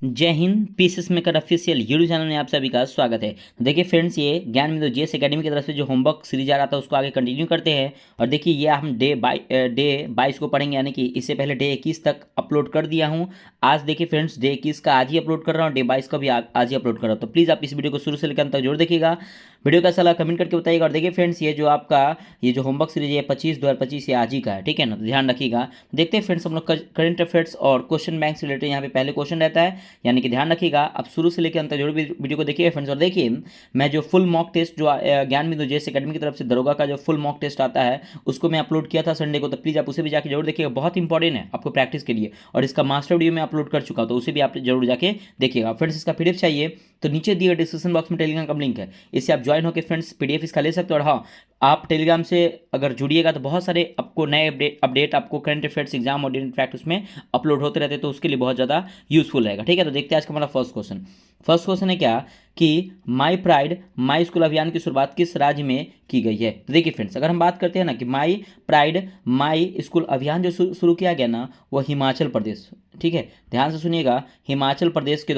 जय Hind. Pieces maker official YouTube channel में आप सभी का स्वागत है। देखिए फ्रेंड्स, ये ज्ञान बिंदु जीएस एकेडमी की तरफ से जो होमवर्क सीरीज आ रहा था उसको आगे कंटिन्यू करते हैं। और देखिए ये हम डे 22 को पढ़ेंगे, यानी कि इससे पहले डे 21 तक अपलोड कर दिया हूँ। आज देखिए फ्रेंड्स, डे 21 का आज ही अपलोड कर रहा हूँ, डे 22 का भी आज ही अपलोड कर रहा हूँ। तो प्लीज़ आप इस वीडियो को शुरू से लेकर अंत तक जरूर देखिएगा। वीडियो का सलाह कमेंट करके बताइएगा। और देखिए फ्रेंड्स, ये जो आपका ये जो होमवर्क सीरीज है 25/2025 ये आज ही का है, ठीक है ना, तो ध्यान रखिएगा। देखते हैं फ्रेंड्स, हम लोग करंट अफेयर्स और क्वेश्चन बैंक से रिलेटेड यहाँ पे पहले क्वेश्चन रहता है, यानी कि ध्यान रखिएगा। आप शुरू से लेकर अंत तक जरूर वीडियो को देखिए फ्रेंड्स। और देखिए मैं जो फुल मॉक टेस्ट जो ज्ञान बिंदु जेएस एकेडमी की तरफ से दरोगा का जो फुल मॉक टेस्ट आता है उसको मैं अपलोड किया था संडे को, तो प्लीज़ आप उसे भी जाके जरूर देखिएगा, बहुत इंपॉर्टेंट है आपको प्रैक्टिस के लिए। और इसका मास्टर वीडियो मैं अपलोड कर चुका हूं, तो उसे भी आप जरूर जाके देखिएगा फ्रेंड्स। इसका पीडीएफ चाहिए तो नीचे दिए डिस्क्रिप्शन बॉक्स में टेलीग्राम का लिंक है, इससे आप ज्वाइन होकर फ्रेंड्स पीडीएफ इसका ले सकते हो। और हाँ, आप टेलीग्राम से अगर जुड़िएगा तो बहुत सारे आपको नए अपडेट आपको करंट अफेयर्स एग्जाम और डेली प्रैक्टिस में अपलोड होते रहते हैं, तो उसके लिए बहुत ज़्यादा यूजफुल रहेगा, ठीक है। तो देखते हैं आज का हमारा फर्स्ट क्वेश्चन है क्या कि माई प्राइड माई स्कूल अभियान की शुरुआत किस राज्य में की गई है। तो देखिए फ्रेंड्स, अगर हम बात करते हैं ना कि माई प्राइड माई स्कूल अभियान जो शुरू किया गया ना वो हिमाचल प्रदेश, ठीक है, ध्यान से सुनिएगा, हिमाचल प्रदेश के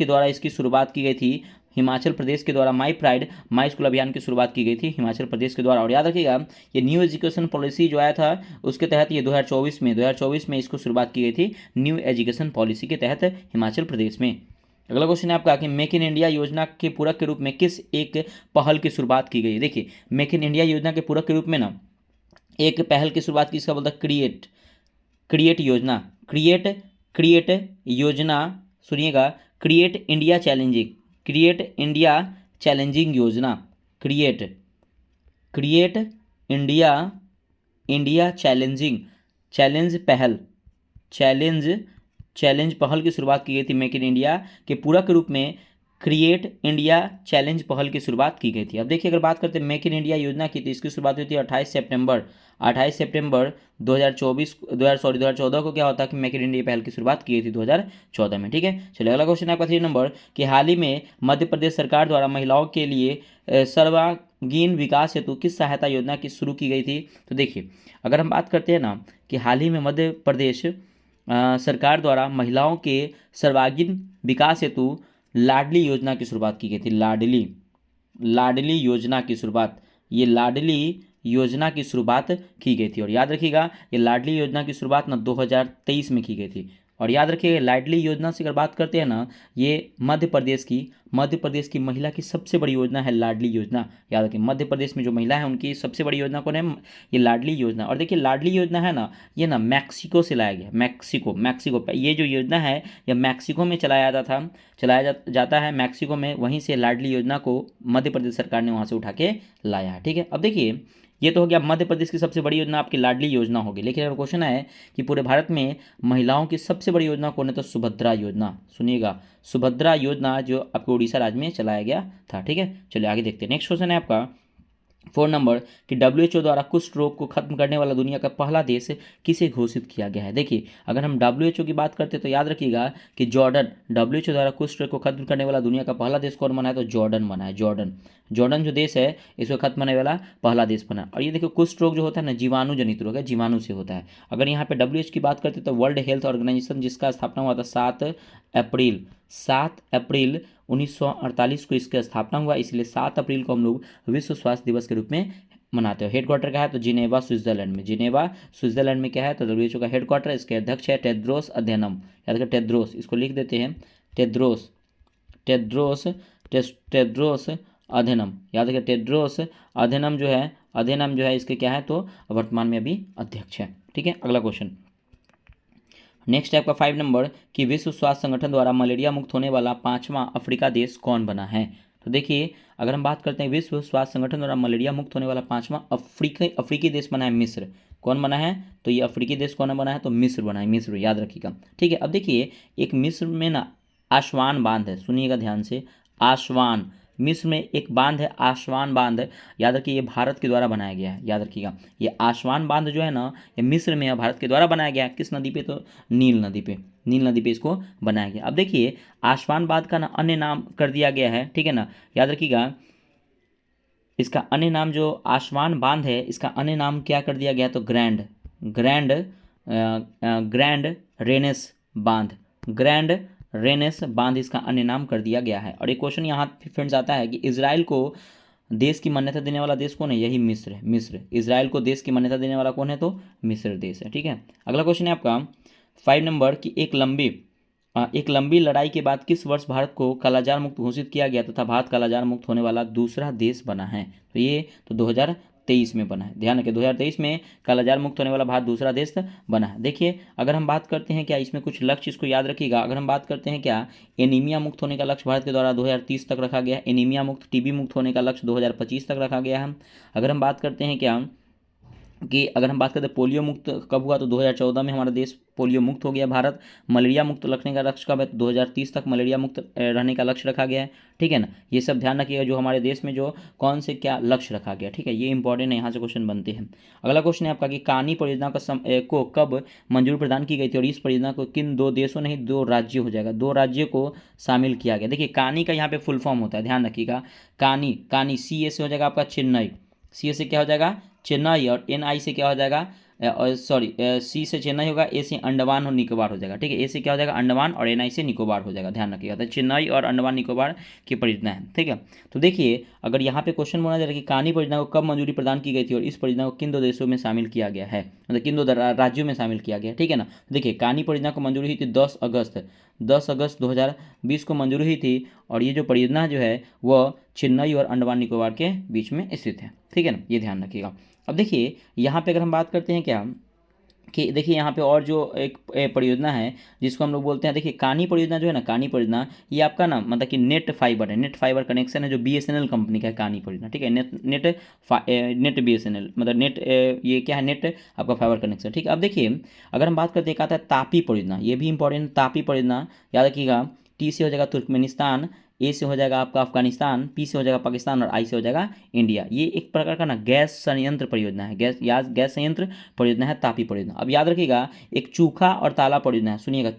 द्वारा इसकी शुरुआत की गई थी। हिमाचल प्रदेश के द्वारा माई प्राइड माई स्कूल अभियान की शुरुआत की गई थी हिमाचल प्रदेश के द्वारा। और याद रखिएगा, ये न्यू एजुकेशन पॉलिसी जो आया था उसके तहत ये 2024 में इसको शुरुआत की गई थी, न्यू एजुकेशन पॉलिसी के तहत हिमाचल प्रदेश में। अगला क्वेश्चन है आपका कि मेक इन इंडिया योजना के पूरक के रूप में किस एक पहल की शुरुआत की गई है। देखिए मेक इन इंडिया योजना के पूरक के रूप में ना एक पहल की शुरुआत किसका बोलता है, क्रिएट योजना, क्रिएट योजना, सुनिएगा, क्रिएट इंडिया चैलेंजिंग योजना, क्रिएट इंडिया चैलेंज पहल की शुरुआत की गई थी। मेक इन इंडिया के पूरक के रूप में क्रिएट इंडिया चैलेंज पहल की शुरुआत की गई थी। अब देखिए अगर बात करते हैं मेक इन इंडिया योजना की, तो इसकी शुरुआत हुई थी 28 सितंबर 2014 को। क्या होता है कि मेक इन इंडिया पहल की शुरुआत की गई थी 2014 में, ठीक है। चलिए अगला क्वेश्चन आपका 3 नंबर कि हाल ही में मध्य प्रदेश सरकार द्वारा महिलाओं के लिए सर्वांगीण विकास हेतु किस सहायता योजना की शुरू की गई थी। तो देखिए अगर हम बात करते हैं ना कि हाल ही में मध्य प्रदेश सरकार द्वारा महिलाओं के सर्वांगीण विकास हेतु लाडली योजना की शुरुआत की गई थी। लाडली योजना की शुरुआत, ये लाडली योजना की शुरुआत की गई थी। और याद रखिएगा ये लाडली योजना की शुरुआत ना 2023 में की गई थी। और याद रखिएगा लाडली योजना से अगर बात करते हैं ना, ये मध्य प्रदेश की महिला की सबसे बड़ी योजना है लाडली योजना। याद रखिए मध्य प्रदेश में जो महिला है उनकी सबसे बड़ी योजना कौन है, ये लाडली योजना। और देखिए लाडली योजना है ना, ये ना मैक्सिको से लाया गया, मैक्सिको ये जो योजना है ये मैक्सिको में जाता है मैक्सिको में, वहीं से लाडली योजना को मध्य प्रदेश सरकार ने वहाँ से उठा के लाया है, ठीक है। अब देखिए ये तो हो गया मध्य प्रदेश की सबसे बड़ी योजना आपकी लाडली योजना होगी। लेकिन अगर क्वेश्चन है कि पूरे भारत में महिलाओं की सबसे बड़ी योजना कौन है, तो सुभद्रा योजना, सुनिएगा, सुभद्रा योजना जो आपको उड़ीसा राज्य में चलाया गया था, ठीक है। चलिए आगे देखते हैं। नेक्स्ट क्वेश्चन है आपका 4 नंबर कि WHO द्वारा कुष्ठ रोग को खत्म करने वाला दुनिया का पहला देश किसे घोषित किया गया है। देखिए अगर हम WHO की बात करते हैं तो याद रखिएगा कि जॉर्डन, WHO द्वारा कुष्ठ रोग को खत्म करने वाला दुनिया का पहला देश कौन बना है, तो जॉर्डन बना है। जॉर्डन जो देश है इसको खत्म करने वाला पहला देश बना। और ये देखो कुष्ठ रोग जो होता है ना जीवाणु जनित रोग है, जीवाणु से होता है। अगर यहाँ पे WHO की बात करते हैं तो वर्ल्ड हेल्थ ऑर्गेनाइजेशन जिसका स्थापना हुआ था 7 अप्रैल 1948 को इसका स्थापना हुआ, इसलिए 7 अप्रैल को हम लोग विश्व स्वास्थ्य दिवस के रूप में मनाते हो। हेडक्वार्टर का है तो जिनेवा स्विट्जरलैंड में क्या है, तो WHO का हेडक्वार्टर, इसके अध्यक्ष है टेड्रोस अधेनम। याद रखिए टेड्रोस, इसको लिख देते हैं टेड्रोस अधेनम। याद रखिए टेड्रोस अधेनम जो है इसके क्या है, तो वर्तमान में अभी अध्यक्ष है, ठीक है। अगला क्वेश्चन नेक्स्ट है आपका 5 नंबर कि विश्व स्वास्थ्य संगठन द्वारा मलेरिया मुक्त होने वाला 5वां अफ्रीका देश कौन बना है। तो देखिए अगर हम बात करते हैं विश्व स्वास्थ्य संगठन द्वारा मलेरिया मुक्त होने वाला 5वां अफ्रीकी देश बना है मिस्र। कौन बना है, तो ये अफ्रीकी देश कौन बना है, तो मिस्र बना है, मिस्र, याद रखिएगा, ठीक है। अब देखिए एक मिस्र में ना आसवान बांध है, सुनिएगा ध्यान से, आसवान, मिस्र में एक बांध है आसवान बांध, याद रखिए ये भारत के द्वारा बनाया गया है। याद रखिएगा ये आसवान बांध जो है ना ये मिस्र में भारत के द्वारा बनाया गया है। किस नदी पे, तो नील नदी पे इसको बनाया गया। अब देखिए आसवान बांध का ना अन्य नाम कर दिया गया है, ठीक है ना, याद रखिएगा इसका अन्य नाम जो आसवान बांध है इसका अन्य नाम क्या कर दिया गया, तो ग्रैंड रेनेस बांध ग्रैंड रेनेस बांध इसका अन्य नाम कर दिया गया है। और एक क्वेश्चन यहाँ फ्रेंड्स आता है कि इजराइल को देश की मान्यता देने वाला देश कौन है? यही मिस्र है। मिस्र इजराइल को देश की मान्यता देने वाला कौन है? तो मिस्र देश है। ठीक है, अगला क्वेश्चन है आपका 5 नंबर की एक लंबी लड़ाई के बाद किस वर्ष भारत को कालाजार मुक्त घोषित किया गया तथा भारत कालाजार मुक्त होने वाला दूसरा देश बना है? तो ये तो 2023 में बना है। ध्यान रखिए 2023 में कालाजार मुक्त होने वाला भारत दूसरा देश बना है। देखिए अगर हम बात करते हैं क्या इसमें कुछ लक्ष्य, इसको याद रखिएगा। अगर हम बात करते हैं क्या एनीमिया मुक्त होने का लक्ष्य भारत के द्वारा 2030 तक रखा गया है। एनीमिया मुक्त, टीबी मुक्त होने का लक्ष्य 2025 तक रखा गया है। अगर हम बात करते हैं क्या कि अगर हम बात करते हैं पोलियो मुक्त कब हुआ, तो 2014 में हमारा देश पोलियो मुक्त हो गया भारत। मलेरिया मुक्त रखने का लक्ष्य कब है? तो 2030 तक मलेरिया मुक्त रहने का लक्ष्य रखा गया है। ठीक है ना, ये सब ध्यान रखिएगा जो हमारे देश में जो कौन से क्या लक्ष्य रखा गया। ठीक है, ये इंपॉर्टेंट है, यहाँ से क्वेश्चन बनते हैं। अगला क्वेश्चन है आपका कि कानी परियोजना को कब मंजूरी प्रदान की गई थी और इस परियोजना को किन 2 देशों नहीं 2 राज्यों हो जाएगा, 2 राज्यों को शामिल किया गया। देखिए कानी का यहाँ पे फुल फॉर्म होता है, ध्यान रखिएगा। कानी सी ए से हो जाएगा आपका चेन्नई, सी ए से क्या हो जाएगा चेन्नई, और एन आई से क्या हो जाएगा सॉरी सी से चेन्नई होगा, ए से अंडमान और निकोबार हो जाएगा। ठीक है, ए से क्या हो जाएगा अंडमान और एन आई से निकोबार हो जाएगा, ध्यान रखिएगा। तो चेन्नई और अंडमान निकोबार की परियोजना है। ठीक है, तो देखिए अगर यहाँ पे क्वेश्चन बोला जा रहा है कि कानी परियोजना को कब मंजूरी प्रदान की गई थी और इस परियोजना को किन 2 देशों में शामिल किया गया है, मतलब किन 2 राज्यों में शामिल किया गया है। ठीक है ना, देखिए कानी परियोजना को मंजूरी हुई थी 10 अगस्त 2020 को मंजूरी हुई थी। और ये जो परियोजना जो है वह चेन्नई और अंडमान निकोबार के बीच में स्थित है। ठीक है ना, ये ध्यान रखिएगा। अब देखिए यहाँ पे अगर हम बात करते हैं क्या कि देखिए यहाँ पे और जो एक परियोजना है जिसको हम लोग बोलते हैं, देखिए कानी परियोजना जो है ना, कानी परियोजना ये आपका ना मतलब कि नेट फाइबर है, नेट फाइबर कनेक्शन है जो BSNL कंपनी का है कानी परियोजना। ठीक है, नेट BSNL मतलब नेट ये क्या है, नेट आपका फाइबर कनेक्शन। ठीक है, अब देखिए अगर हम बात करते हैं आता है तापी परियोजना, ये भी इंपॉर्टेंट। तापी परियोजना याद रखिएगा, टी से हो जाएगा तुर्कमेनिस्तान, ए से हो जाएगा आपका अफगानिस्तान, पी से हो जाएगा पाकिस्तान और आई से हो जाएगा इंडिया। ये एक प्रकार का ना गैस संयंत्र परियोजना है, गैस संयंत्र परियोजना है तापी परियोजना। अब याद रखिएगा एक चूखा और ताला परियोजना है, सुनिएगा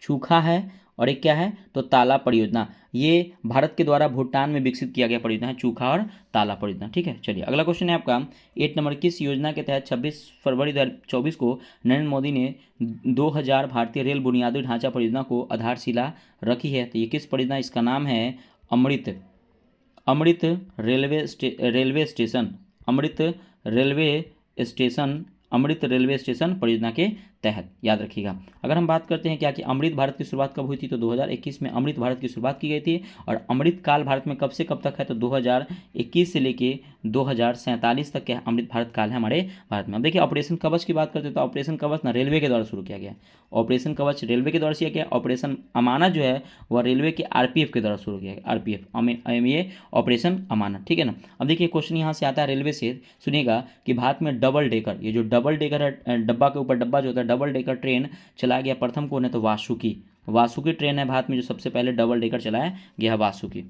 चूखा है और एक क्या है तो ताला परियोजना। ये भारत के द्वारा भूटान में विकसित किया गया परियोजना है, चूखा और ताला परियोजना। ठीक है, चलिए अगला क्वेश्चन है आपका 8 नंबर, किस योजना के तहत 26 फरवरी 2024 को नरेंद्र मोदी ने 2000 भारतीय रेल बुनियादी ढांचा परियोजना को आधारशिला रखी है? तो ये किस परियोजना, इसका नाम है अमृत रेलवे स्टेशन परियोजना के तहत, याद रखिएगा। अगर हम बात करते हैं क्या कि अमृत भारत की शुरुआत कब हुई थी, तो 2021 में अमृत भारत की शुरुआत की गई थी। और अमृत काल भारत में कब से कब तक है, तो 2021 से लेके 2047 तक क्या अमृत भारत काल है हमारे भारत में। अब देखिए ऑपरेशन कवच की बात करते हैं तो ऑपरेशन कवच ना रेलवे के द्वारा शुरू किया गया, ऑपरेशन कवच रेलवे के द्वारा किया गया। ऑपरेशन अमानत जो है वह रेलवे के RPF के द्वारा शुरू किया गया, RPF ये ऑपरेशन अमानत। ठीक है ना, अब देखिए क्वेश्चन यहाँ से आता है रेलवे से, सुनिएगा कि भारत में डबल डेकर, ये जो डबल डेकर है डब्बा के ऊपर डब्बा जो होता है, डबल डेकर ट्रेन चलाया गया प्रथम कौन है, तो वासुकी ट्रेन है भारत में जो सबसे पहले डबल डेकर चलाया गया, वासुकी।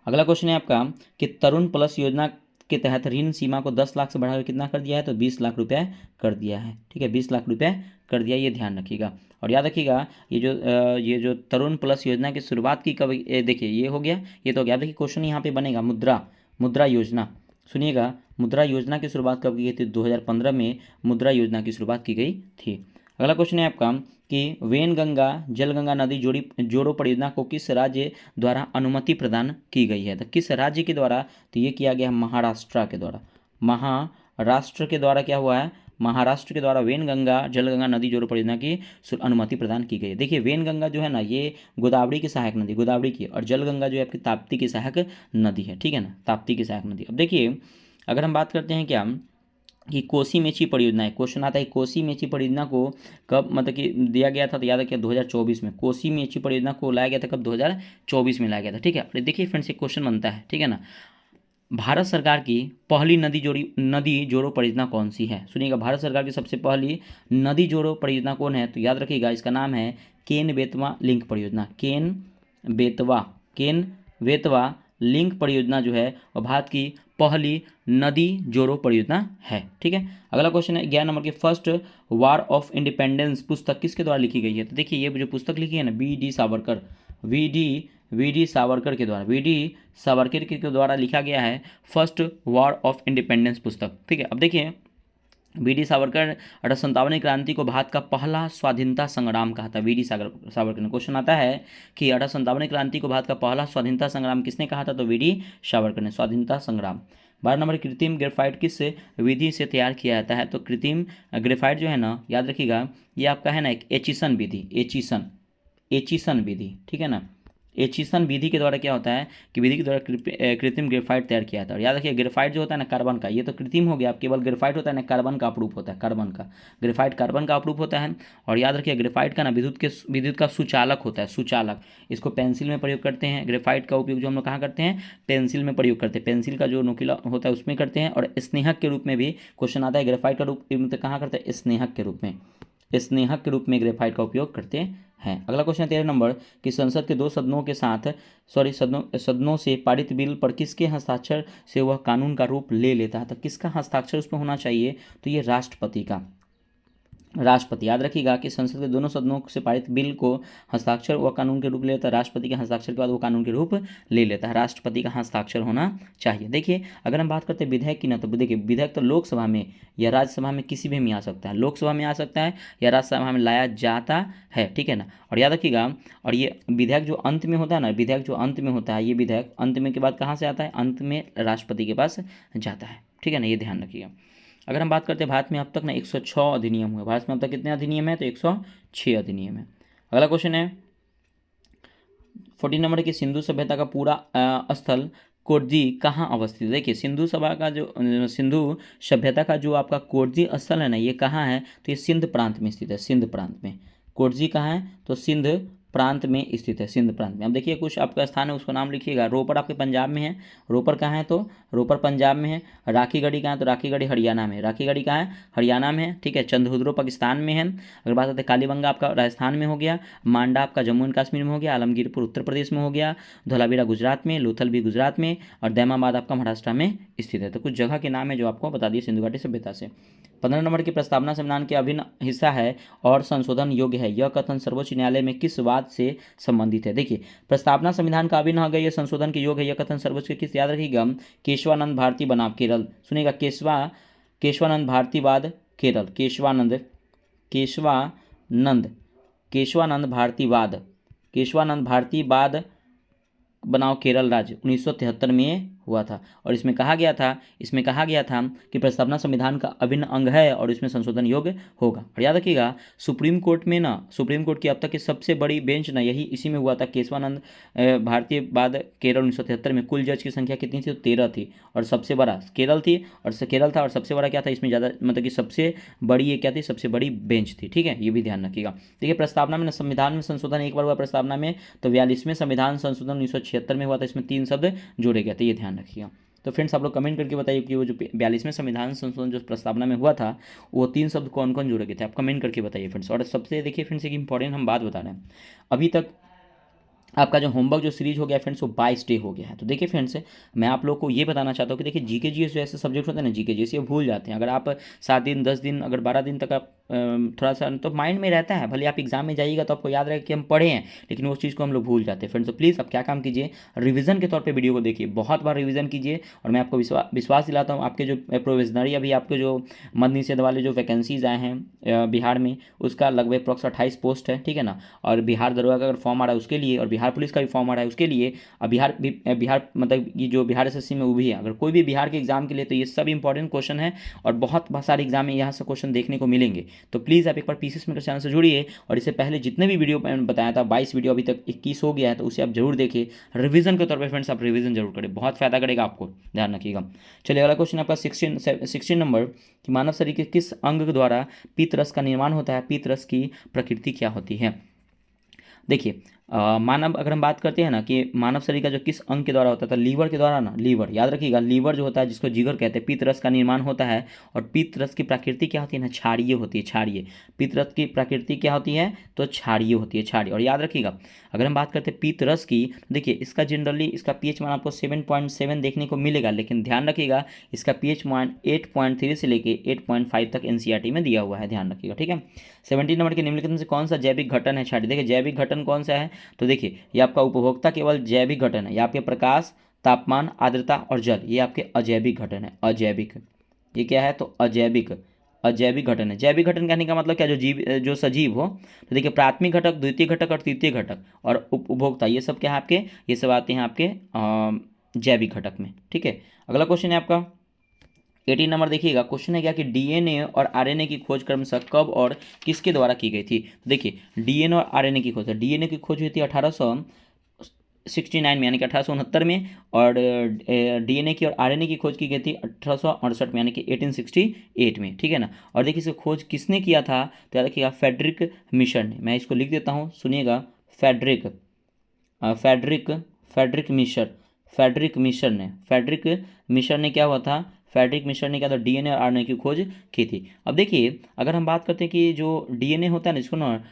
अगला क्वेश्चन है आपका कि तरुण प्लस योजना के तहत ऋण सीमा को 10 लाख से बढ़ाकर कितना कर दिया है, तो 20 लाख रुपए कर दिया है। ठीक है, 20 लाख रुपए कर दिया, ये ध्यान रखिएगा। और याद रखिएगा ये जो तरुण प्लस योजना की शुरुआत की कब, देखिए ये हो गया, ये तो हो गया। देखिए क्वेश्चन यहाँ पे बनेगा मुद्रा योजना, सुनिएगा मुद्रा योजना की शुरुआत कब की गई थी, 2015 में मुद्रा योजना की शुरुआत की गई थी। अगला क्वेश्चन है आपका कि वेनगंगा जलगंगा नदी जोड़ो परियोजना को किस राज्य द्वारा अनुमति प्रदान की गई है, तो किस राज्य के द्वारा, तो ये किया गया महाराष्ट्र के द्वारा। महाराष्ट्र के द्वारा क्या हुआ है, महाराष्ट्र के द्वारा वेनगंगा जलगंगा नदी जोड़ो परियोजना की अनुमति प्रदान की गई है। देखिए वेनगंगा जो है ना ये गोदावरी की सहायक नदी, गोदावरी की, और जलगंगा जो है आपकी ताप्ती की सहायक नदी है। ठीक है ना, ताप्ती की सहायक नदी। अब देखिए अगर हम बात करते हैं क्या कि कोसी मेची परियोजना है, क्वेश्चन आता है कोसी मेची परियोजना को कब मतलब कि दिया गया था, तो याद रखिए 2024 में कोसी मेची परियोजना को लाया गया था, कब 2024 में लाया गया था। ठीक है, देखिए फ्रेंड्स एक क्वेश्चन बनता है, ठीक है ना, भारत सरकार की पहली नदी जोड़ो परियोजना कौन सी है, सुनिएगा भारत सरकार की सबसे पहली नदी जोड़ो परियोजना कौन है, तो याद रखिएगा इसका नाम है केन बेतवा लिंक परियोजना। केन बेतवा लिंक परियोजना जो है वह भारत की पहली नदी जोड़ो परियोजना है। ठीक है, अगला क्वेश्चन है 11 नंबर की, फर्स्ट वार ऑफ इंडिपेंडेंस पुस्तक किसके द्वारा लिखी गई है, तो देखिए ये जो पुस्तक लिखी है ना वी.डी. सावरकर के द्वारा लिखा गया है फर्स्ट वार ऑफ इंडिपेंडेंस पुस्तक। ठीक है, अब देखिए वीडी सावरकर 1857 क्रांति को भारत का पहला स्वाधीनता संग्राम कहा था। वीडी सावरकर ने। क्वेश्चन आता है कि 1857 क्रांति को भारत का पहला स्वाधीनता संग्राम किसने कहा था, तो वीडी सावरकर ने। स्वाधीनता संग्राम। 12 नंबर, कृत्रिम ग्रेफाइट किस विधि से तैयार किया जाता है, तो कृत्रिम ग्रेफाइट जो है ना, याद रखिएगा ये आपका है ना एक एचिसन विधि, एचिसन विधि, ठीक है ना। एचिसन विधि के द्वारा क्या होता है कि विधि के द्वारा कृत्रिम ग्रेफाइट तैयार किया था। और याद रखिए ग्रेफाइट जो होता है ना कार्बन का, ये तो कृत्रिम हो गया, केवल ग्रेफाइट होता है ना कार्बन का अप्रूप होता है, कार्बन का। ग्रेफाइट कार्बन का अप्रूप होता है। और याद रखिए ग्रेफाइट का ना विद्युत का सुचालक होता है, सुचालक। इसको पेंसिल में प्रयोग करते हैं। ग्रेफाइट का उपयोग जो हम लोग कहाँ करते हैं, पेंसिल में प्रयोग करते हैं। पेंसिल का जो नुकीला होता है उसमें करते हैं। और स्नेहक के रूप में भी क्वेश्चन आता है, ग्रेफाइट का रूप कहाँ करते हैं, स्नेहक के रूप में, स्नेहक के रूप में ग्रेफाइट का उपयोग करते हैं। अगला क्वेश्चन है 13 नंबर कि संसद के 2 सदनों के साथ सदनों से पारित बिल पर किसके हस्ताक्षर से वह कानून का रूप ले लेता है, तो किसका हस्ताक्षर उसमें होना चाहिए, तो ये राष्ट्रपति का। राष्ट्रपति, याद रखिएगा कि संसद के दोनों सदनों से पारित बिल को हस्ताक्षर व कानून के रूप ले लेता है। राष्ट्रपति के हस्ताक्षर के बाद वो कानून के रूप ले लेता है। राष्ट्रपति का हस्ताक्षर होना चाहिए। देखिए अगर हम बात करते हैं विधेयक की ना, तो देखिए विधेयक तो लोकसभा में या राज्यसभा में किसी भी में आ सकता है। लोकसभा में आ सकता है या राज्यसभा में लाया जाता है, ठीक है ना। और याद रखिएगा, और ये विधेयक जो अंत में होता है ना, विधेयक जो अंत में होता है, ये विधेयक अंत में के बाद कहाँ से आता है, अंत में राष्ट्रपति के पास जाता है, ठीक है ना, ये ध्यान रखिएगा। अगर हम बात करते हैं भारत में अब तक ना 106 अधिनियम हुए। भारत में अब तक कितने अधिनियम है, तो 106 अधिनियम है। अगला क्वेश्चन है 14 नंबर की सिंधु सभ्यता का पूरा स्थल कोरजी कहाँ अवस्थित है। देखिए सिंधु सभ्यता का जो आपका कोरजी स्थल है ना, ये कहाँ है, तो ये सिंध प्रांत में स्थित है। सिंध प्रांत में कोरजी कहाँ है, तो सिंध प्रांत में स्थित है, सिंध प्रांत में। अब देखिए कुछ आपका स्थान है उसको नाम लिखिएगा। रोपड़ आपके पंजाब में है। रोपड़ कहाँ है, तो रोपड़ पंजाब में है। राखीगढ़ी कहाँ है, तो राखीगढ़ी हरियाणा में है। राखीगढ़ी कहाँ है, हरियाणा में है, ठीक है। चंदहुद्रो पाकिस्तान में है। अगर बात करते हैं कालीबंगा आपका राजस्थान में हो गया। मांडा आपका जम्मू एंड कश्मीर में हो गया। आलमगीरपुर उत्तर प्रदेश में हो गया। धोलावीरा गुजरात में, लोथल भी गुजरात में, और दैमाबाद आपका महाराष्ट्र में स्थित है। तो कुछ जगह के नाम है जो आपको बता दिए सिंधु घाटी सभ्यता से। 15 नंबर की प्रस्तावना संविधान के अभिन्न हिस्सा है और संशोधन योग्य है, यह कथन सर्वोच्च न्यायालय में किस वाद से संबंधित है। देखिए प्रस्तावना संविधान का अभिन्न अंग है, यह संशोधन के योग्य है, यह कथन सर्वोच्च के किस, याद रखिएगा केशवानंद भारती बनाम केरल। सुनिएगा केशवानंद भारतीवाद केरल, केशवानंद भारतीवाद बनाओ केरल राज्य 1973 में हुआ था। और इसमें कहा गया था कि प्रस्तावना संविधान का अभिन्न अंग है और इसमें संशोधन योग्य होगा। और याद रखिएगा सुप्रीम कोर्ट की अब तक की सबसे बड़ी बेंच ना यही इसी में हुआ था, केशवानंद भारतीयवाद केरल 1973 में। कुल जज की संख्या कितनी थी, तो 13 थी। और सबसे बड़ा केरल था और सबसे बड़ा क्या था इसमें, ज़्यादा मतलब कि सबसे बड़ी ये क्या थी, सबसे बड़ी बेंच थी, ठीक है, ये भी ध्यान रखिएगा। देखिए प्रस्तावना में संविधान में संशोधन एक बार हुआ प्रस्तावना में, तो 42वें संविधान संशोधन 1976 में हुआ था। इसमें 3 शब्द जोड़े गए थे, ये ध्यान रखिएगा। तो फ्रेंड्स आप लोग कमेंट करके बताइए कि वो जो 42वें संविधान संशोधन जो प्रस्तावना में हुआ था वो 3 शब्द कौन कौन जोड़े गए थे, आप कमेंट करके बताइए फ्रेंड्स। और सबसे देखिए फ्रेंड्स एक इंपॉर्टेंट हम बात बता रहे हैं, अभी तक आपका जो होमवर्क जो सीरीज हो गया फ्रेंड्स वो 22 डे हो गया है। तो देखिए फ्रेंड्स मैं आप लोग को ये बताना चाहता हूँ कि देखिए जीके जीएस जो ऐसे सब्जेक्ट होते हैं ना, जीके जीएस ये भूल जाते हैं। अगर आप 7 दिन 10 दिन अगर 12 दिन तक आप थोड़ा सा तो माइंड में रहता है, भले आप एग्जाम में जाइएगा तो आपको याद रहे कि हम पढ़े हैं, लेकिन उस चीज़ को हम लोग भूल जाते हैं फ्रेंड्स। तो प्लीज़ आप क्या काम कीजिए, रिवीजन के तौर पर वीडियो को देखिए, बहुत बार रिवीजन कीजिए। और मैं आपको विश्वास दिलाता हूँ आपके जो प्रोविजनरी अभी आपके जो मद निषेध वाले जो वैकेंसीज आए हैं बिहार में, उसका लगभग अप्रॉक्स 28 पोस्ट है, ठीक है ना। और बिहार दरोगा का अगर फॉर्म आ रहा है उसके लिए, और बिहार पुलिस का भी फॉर्म आ रहा है उसके लिए, अब बिहार मतलब ये जो बिहार एसएससी में वो भी है, अगर कोई भी बिहार के एग्जाम के लिए, तो ये सब इंपॉर्टेंट क्वेश्चन है और बहुत सारे एग्जाम में यहाँ से क्वेश्चन देखने को मिलेंगे। तो प्लीज़ आप एक बार पीसीएस मेकर चैनल से जुड़िए। और इससे पहले जितने भी वीडियो मैंने बताया था 22 वीडियो, अभी तक 21 हो गया है, तो उसे आप जरूर देखिए रिवीजन के तौर पर फ्रेंड्स, आप रिवीजन जरूर करें, बहुत फायदा करेगा आपको, ध्यान रखिएगा। चलिए अगला क्वेश्चन आपका 16 नंबर कि मानव शरीर के किस अंग द्वारा पीतरस का निर्माण होता है, पीतरस की प्रकृति क्या होती है। देखिए मानव अगर हम बात करते हैं ना कि मानव शरीर का जो किस अंग के द्वारा होता था, लीवर के द्वारा ना, लीवर याद रखिएगा, लीवर जो होता है जिसको जिगर कहते हैं, पीतरस का निर्माण होता है। और पीतरस की प्रकृति क्या होती है ना, क्षारीय होती है, क्षारीय। पीतरस की प्रकृति क्या होती है, तो क्षारीय होती है, क्षारीय। और याद रखिएगा अगर हम बात करते हैं पीतरस की, देखिए इसका जनरली इसका पीएच मान आपको 7.7 देखने को मिलेगा, लेकिन ध्यान रखिएगा इसका पीएच मान 8.3 से लेके 8.5 तक एनसीईआरटी में दिया हुआ है, ध्यान रखिएगा, ठीक है। 17 नंबर के निम्नलिखित में से कौन सा जैविक घटन है क्षारीय। देखिए जैविक घटन कौन सा है, तो देखिए ये आपका उपभोक्ता केवल जैविक घटन है, ये आपके प्रकाश, तापमान, आर्द्रता और जल, ये आपके अजैविक घटन है, अजैविक। ये क्या है, तो अजैविक अजैविक घटन है। जैविक घटन कहने का मतलब क्या, जो सजीव हो। तो देखिए प्राथमिक घटक, द्वितीय घटक और तृतीय घटक और उपभोक्ता, ये सब क्या है आपके, ये सब आते हैं आपके जैविक घटक में। ठीक है, अगला क्वेश्चन है आपका 18 नंबर। देखिएगा क्वेश्चन है क्या कि डीएनए और आरएनए की खोज क्रमशः कब और किसके द्वारा की गई थी। देखिए डीएनए और आरएनए की खोज, डीएनए की खोज हुई थी 1869 में यानी कि 1869 में, और डीएनए की और आरएनए की खोज की गई थी 1868 में यानी कि 1868 में। ठीक है ना। और देखिए इसकी खोज किसने किया था, तो याद रखिएगा फेडरिक मिशर ने। मैं इसको लिख देता हूँ, सुनिएगा, Friedrich Friedrich Friedrich Miescher, Friedrich Miescher ने क्या हुआ था, फेडरिक मिशर ने क्या था, डीएनए और आरएनए की खोज की थी। अब देखिए अगर हम बात करते हैं कि जो डीएनए होता है ना, इसको ना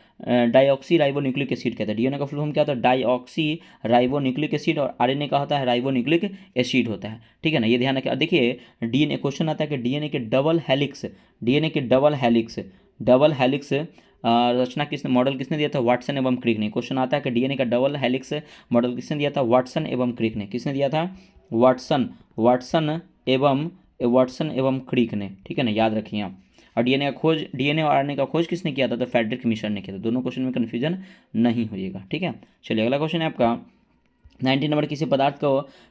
डाईऑक्सी राइबो न्यूक्लिक एसिड कहते हैं। डीएनए का फुल फॉर्म क्या होता है, डाईऑक्सी राइबो न्यूक्लिक एसिड, और आरएनए का होता है राइबो न्यूक्लिक एसिड होता है। ठीक है ना, ये ध्यान रखिए। देखिए डीएनए क्वेश्चन आता है कि डीएनए के डबल हेलिक्स, डबल हेलिक्स रचना किसने, मॉडल किसने दिया था, वाटसन एवं क्रिक ने। क्वेश्चन आता है कि डीएनए का डबल हेलिक्स मॉडल किसने दिया था, वाटसन एवं क्रिक ने। किसने दिया था, वाटसन एवं क्रिक ने। ठीक है ना, याद रखिए आप। और डीएनए और आरएनए का खोज किसने किया था, तो फेडरिक मिशर ने किया था। दोनों क्वेश्चन में कन्फ्यूजन नहीं होइएगा। ठीक है, चलिए अगला क्वेश्चन है आपका 19 नंबर। किसी पदार्थ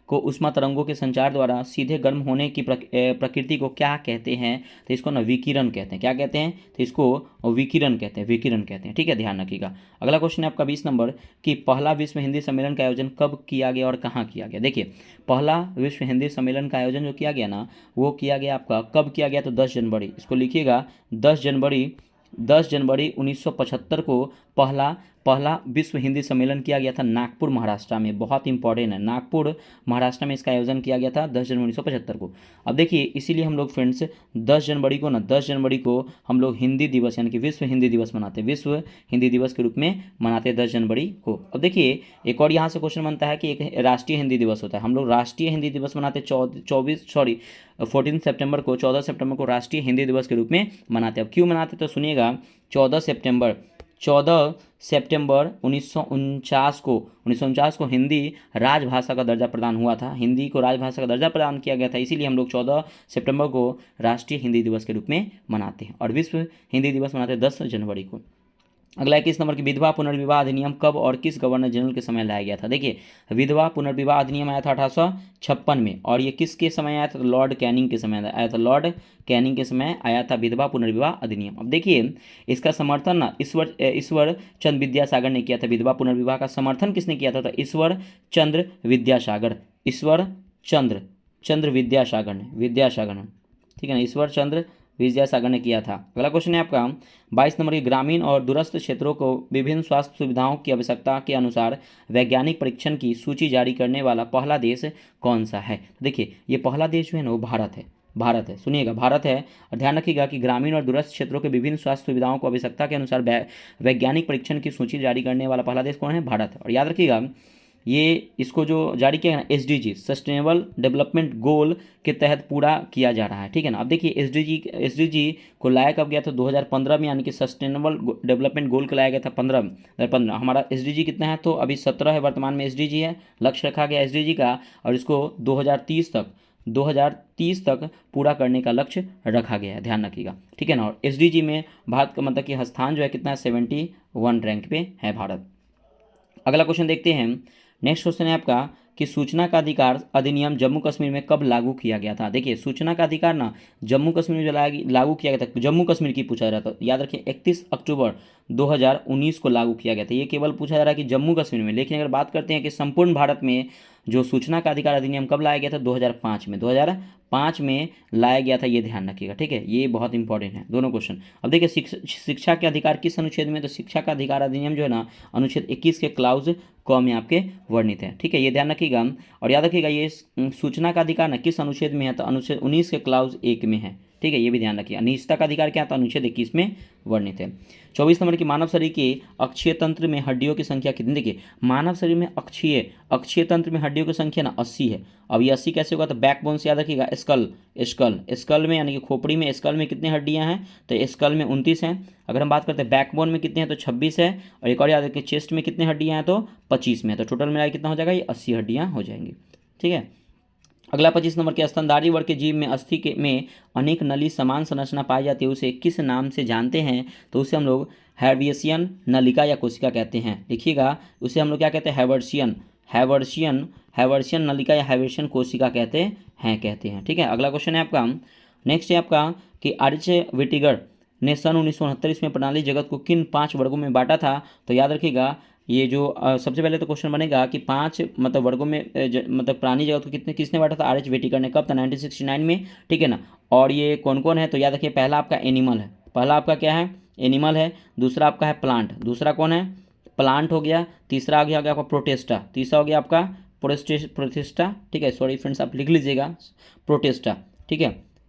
को उष्मा तरंगों के संचार द्वारा सीधे गर्म होने की प्रकृति को क्या कहते हैं, तो इसको ना विकिरण कहते हैं। क्या कहते हैं, तो इसको विकिरण कहते हैं। ठीक है, ध्यान रखिएगा। अगला क्वेश्चन है आपका 20 नंबर कि पहला विश्व हिंदी सम्मेलन का आयोजन कब किया गया और कहाँ किया गया। देखिए पहला विश्व हिंदी सम्मेलन का आयोजन जो किया गया ना, वो किया गया आपका कब किया गया, तो 10 जनवरी, इसको लिखिएगा 10 जनवरी 1975 को पहला विश्व हिंदी सम्मेलन किया गया था नागपुर महाराष्ट्र में। बहुत इंपॉर्टेंट है, नागपुर महाराष्ट्र में इसका आयोजन किया गया था 10 जनवरी 1975 को। अब देखिए इसीलिए हम लोग फ्रेंड्स 10 जनवरी को हम लोग हिंदी दिवस यानी कि विश्व हिंदी दिवस मनाते हैं, विश्व हिंदी दिवस के रूप में मनाते हैं 10 जनवरी को। अब देखिए एक और यहाँ से क्वेश्चन बनता है कि एक राष्ट्रीय हिंदी दिवस होता है। हम लोग राष्ट्रीय हिंदी दिवस मनाते 14 सितंबर को, 14 सितंबर को राष्ट्रीय हिंदी दिवस के रूप में मनाते हैं। अब क्यों मनाते, तो सुनिएगा 14 सितंबर 1949 को हिंदी राजभाषा का दर्जा प्रदान हुआ था। हिंदी को राजभाषा का दर्जा प्रदान किया गया था, इसीलिए हम लोग 14 सितंबर को राष्ट्रीय हिंदी दिवस के रूप में मनाते हैं, और विश्व हिंदी दिवस मनाते हैं 10 जनवरी को। अगला 21 नंबर की विधवा पुनर्विवाह अधिनियम कब और किस गवर्नर जनरल के समय लाया गया था। देखिए विधवा पुनर्विवाह अधिनियम आया था 1856 में, और ये किसके समय आया था, तो लॉर्ड कैनिंग के समय आया था। लॉर्ड कैनिंग के समय आया था विधवा पुनर्विवाह अधिनियम। अब देखिए इसका समर्थन ना ईश्वर चंद्र विद्यासागर ने किया था। विधवा पुनर्विवाह का समर्थन किसने किया था, तो ईश्वर चंद्र विद्यासागर ने। ठीक है ना, ईश्वर चंद्र विद्यासागर ने किया था। अगला क्वेश्चन है आपका 22 नंबर की ग्रामीण और दूरस्थ क्षेत्रों को विभिन्न स्वास्थ्य सुविधाओं की आवश्यकता के अनुसार वैज्ञानिक परीक्षण की सूची जारी करने वाला पहला देश कौन सा है। देखिए ये पहला देश जो है ना वो भारत है। सुनिएगा भारत है, और ध्यान रखिएगा कि ग्रामीण और दूरस्थ क्षेत्रों के विभिन्न स्वास्थ्य सुविधाओं को आवश्यकता के अनुसार वैज्ञानिक परीक्षण की सूची जारी करने वाला पहला देश कौन है, भारत है। और याद रखिएगा ये इसको जो जारी किया है ना SDG सस्टेनेबल डेवलपमेंट गोल के तहत पूरा किया जा रहा है। ठीक है ना। अब देखिए SDG को लाया कब गया था, 2015 में, यानी कि सस्टेनेबल डेवलपमेंट गोल को लाया गया था 2015। हमारा SDG कितना है, तो अभी 17 है वर्तमान में SDG है, लक्ष्य रखा गया SDG का, और इसको 2030 तक पूरा करने का लक्ष्य रखा गया है, ध्यान रखिएगा। ठीक है ना। और SDG में भारत का मतलब कि स्थान जो है कितना है, 71 रैंक पे है भारत। अगला क्वेश्चन देखते हैं। नेक्स्ट क्वेश्चन है आपका कि सूचना का अधिकार अधिनियम जम्मू कश्मीर में कब लागू किया गया था। देखिए सूचना का अधिकार ना जम्मू कश्मीर में जो लागू किया गया था, जम्मू कश्मीर की पूछा जा रहा था, याद रखिए 31 अक्टूबर 2019 को लागू किया गया था। ये केवल पूछा जा रहा है कि जम्मू कश्मीर में, लेकिन अगर बात करते हैं कि संपूर्ण भारत में जो सूचना का अधिकार अधिनियम कब लाया गया था, 2005 में लाया गया था, ये ध्यान रखिएगा। ठीक है, ये बहुत इंपॉर्टेंट है दोनों क्वेश्चन। अब देखिए शिक्षा के अधिकार किस अनुच्छेद में, तो शिक्षा का अधिकार अधिनियम जो है ना अनुच्छेद 21 के क्लाउज क में आपके वर्णित है। ठीक है, ये ध्यान रखिएगा। और याद रखिएगा ये सूचना का अधिकार ना किस अनुच्छेद में है, तो अनुच्छेद 19 के क्लाउज 1 में है। ठीक है, ये भी ध्यान रखिए। निजता का अधिकार क्या था, अनुच्छेद 21 में वर्णित है। 24 नंबर की मानव शरीर के अक्षीय तंत्र में हड्डियों की संख्या कितनी। देखिए मानव शरीर में अक्षीय तंत्र में हड्डियों की संख्या ना 80 है। अब ये 80 कैसे होगा, तो बैकबोन से याद रखिएगा, स्कल में यानी कि खोपड़ी में स्कल में कितनी हड्डियां हैं, तो स्कल में 29 हैं। अगर हम बात करते हैं बैकबोन में कितने हैं, तो 26 है। और एक और याद रखिए चेस्ट में कितनी हड्डियां हैं, तो 25 में है। तो टोटल मिला कितना हो जाएगा, ये 80 हड्डियां हो जाएंगी। ठीक है, अगला 25 नंबर के स्तनधारी वर्ग के जीव में अस्थि के में अनेक नली समान संरचना पाई जाती है, उसे किस नाम से जानते हैं? तो उसे हम लोग हैवर्सियन नलिका या कोशिका कहते हैं। देखिएगा, उसे हम लोग क्या कहते हैं? हैवर्सियन नलिका या हैवर्सियन कोशिका कहते हैं। ठीक है, अगला क्वेश्चन है आपका, नेक्स्ट है आपका कि आर्चे विटिगर ने सन 1969 इसमें प्रणाली जगत को किन 5 वर्गों में बांटा था? तो याद रखिएगा, ये जो सबसे पहले तो क्वेश्चन बनेगा कि 5 मतलब वर्गों में मतलब प्राणी जगत को किसने बांटा था? आर.एच. वेटिकर ने। कब था? 1969 में। ठीक है ना। और ये कौन कौन है? तो याद रखिए, पहला आपका एनिमल है, पहला आपका क्या है? एनिमल है। दूसरा आपका है प्लांट, दूसरा कौन है? प्लांट हो गया। तीसरा आ गया आपका प्रोटेस्टा, तीसरा हो गया आपका प्रोटेस्टा। ठीक है, सॉरी फ्रेंड्स, आप लिख लीजिएगा प्रोटेस्टा। ठीक है,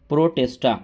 प्रोटेस्टा,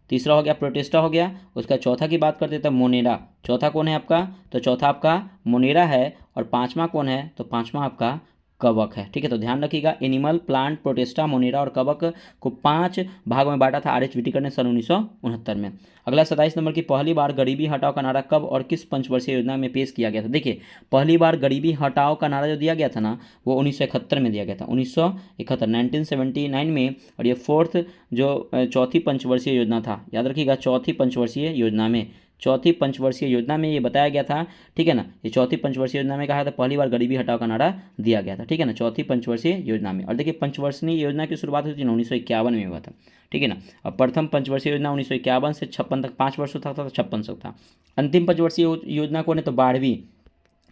तीसरा हो गया प्रोटेस्टा हो गया। उसका चौथा की बात करते हैं मोनेरा, चौथा कौन है आपका? तो चौथा आपका मोनेरा है। और पांचवा कौन है? तो पांचवा आपका कवक है। ठीक है, तो ध्यान रखिएगा, एनिमल, प्लांट, प्रोटेस्टा, मोनेरा और कवक को 5 भागों में बांटा था आर.एच. विटिकर ने सन 1969 में। अगला 27 नंबर की पहली बार गरीबी हटाओ का नारा कब और किस पंचवर्षीय योजना में पेश किया गया था? देखिए, पहली बार गरीबी हटाओ का नारा जो दिया गया था ना, वो 1971 में दिया गया था, 1971 1979 में। और ये फोर्थ जो चौथी पंचवर्षीय योजना था, याद रखिएगा, चौथी पंचवर्षीय योजना में, चौथी पंचवर्षीय योजना में ये बताया गया था। ठीक है ना, ये चौथी पंचवर्षीय योजना में कहा था पहली बार गरीबी हटाओ का नारा दिया गया था। ठीक है ना, चौथी पंचवर्षीय योजना में। और देखिए, पंचवर्षीय योजना की शुरुआत हुई थी 1951 में हुआ था। ठीक है ना। अब प्रथम पंचवर्षीय योजना 1951 से 56 तक 5 वर्षों तक था, 56 तक था। अंतिम पंचवर्षीय योजना कौन है? तो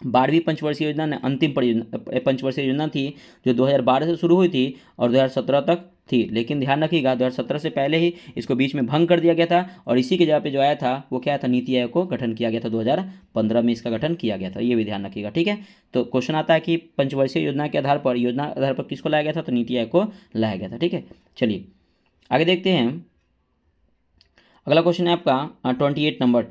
12वीं पंचवर्षीय योजना ने अंतिम पंचवर्षीय योजना थी, जो 2012 से शुरू हुई थी और 2017 तक थी। लेकिन ध्यान रखिएगा, 2017 से पहले ही इसको बीच में भंग कर दिया गया था। और इसी के जगह पे जो आया था वो क्या था? नीति आयोग को गठन किया गया था, 2015 में इसका गठन किया गया था। ये भी ध्यान रखिएगा। ठीक है, तो क्वेश्चन आता है कि पंचवर्षीय योजना के आधार पर किसको लाया गया था? तो नीति आयोग को लाया गया था। ठीक है, चलिए आगे देखते हैं। अगला क्वेश्चन है आपका 28 नंबर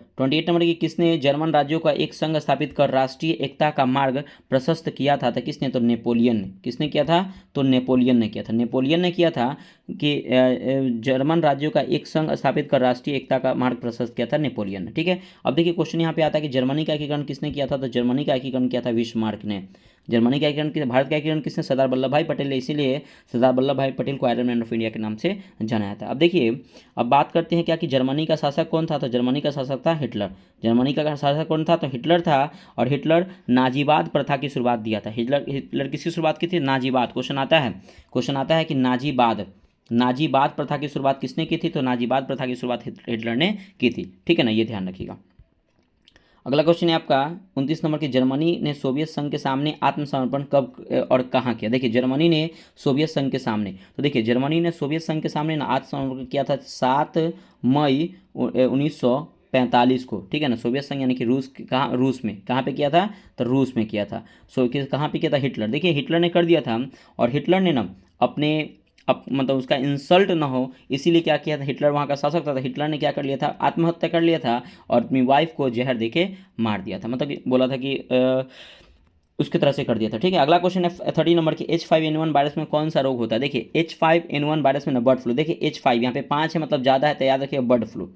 की किसने जर्मन राज्यों का एक संघ स्थापित कर राष्ट्रीय एकता का मार्ग प्रशस्त किया था? तो किसने? तो नेपोलियन ने। किसने किया था? तो नेपोलियन ने किया था। नेपोलियन ने किया था कि जर्मन राज्यों का एक संघ स्थापित कर राष्ट्रीय एकता का मार्ग प्रशस्त किया था नेपोलियन ने। ठीक है, अब देखिए क्वेश्चन यहाँ पे आता है कि जर्मनी का एकीकरण किसने किया था? तो जर्मनी का एकीकरण किया था बिस्मार्क ने। जर्मनी का एकीकरण, भारत का एकीकरण किसने? सरदार वल्लभ भाई पटेल ने। इसीलिए सरदार वल्लभ भाई पटेल को आयरन मैन ऑफ इंडिया के नाम से जाना जाता है। अब देखिए, अब बात करते हैं क्या कि जर्मनी का शासक कौन था? तो जर्मनी का शासक था हिटलर। जर्मनी का शासक कौन था? तो हिटलर था। और हिटलर नाजीवाद प्रथा की शुरुआत दिया था। हिटलर किसकी शुरुआत की थी? नाजीवाद। क्वेश्चन आता है कि नाजीवाद प्रथा की शुरुआत किसने की थी? तो नाजीवाद प्रथा की शुरुआत हिटलर ने की थी। ठीक है ना, ये ध्यान रखिएगा। अगला क्वेश्चन है आपका 29 नंबर की जर्मनी ने सोवियत संघ के सामने आत्मसमर्पण कब और कहाँ किया? देखिए, जर्मनी ने सोवियत संघ के सामने, तो देखिए जर्मनी ने सोवियत संघ के सामने ना आत्मसमर्पण किया था 7 मई 1945 को। ठीक है ना, सोवियत संघ यानी कि रूस, कहाँ पे किया था? तो रूस में किया था। कहाँ पे किया था? हिटलर। देखिए, हिटलर ने कर दिया था। और हिटलर ने ना मतलब उसका इंसल्ट ना हो, इसीलिए क्या किया था? हिटलर वहाँ का शासक था, हिटलर ने क्या कर लिया था? आत्महत्या कर लिया था और अपनी वाइफ को जहर देके मार दिया था। मतलब बोला था कि उसकी तरह से कर दिया था। ठीक है, अगला क्वेश्चन है 30 नंबर की H5N1 वायरस में कौन सा रोग होता है? देखिए, H5N1 वायरस में ना बर्ड फ्लू। देखिए, H5 यहाँ पे 5 है, मतलब ज़्यादा है, तो याद रखिए बर्ड फ्लू।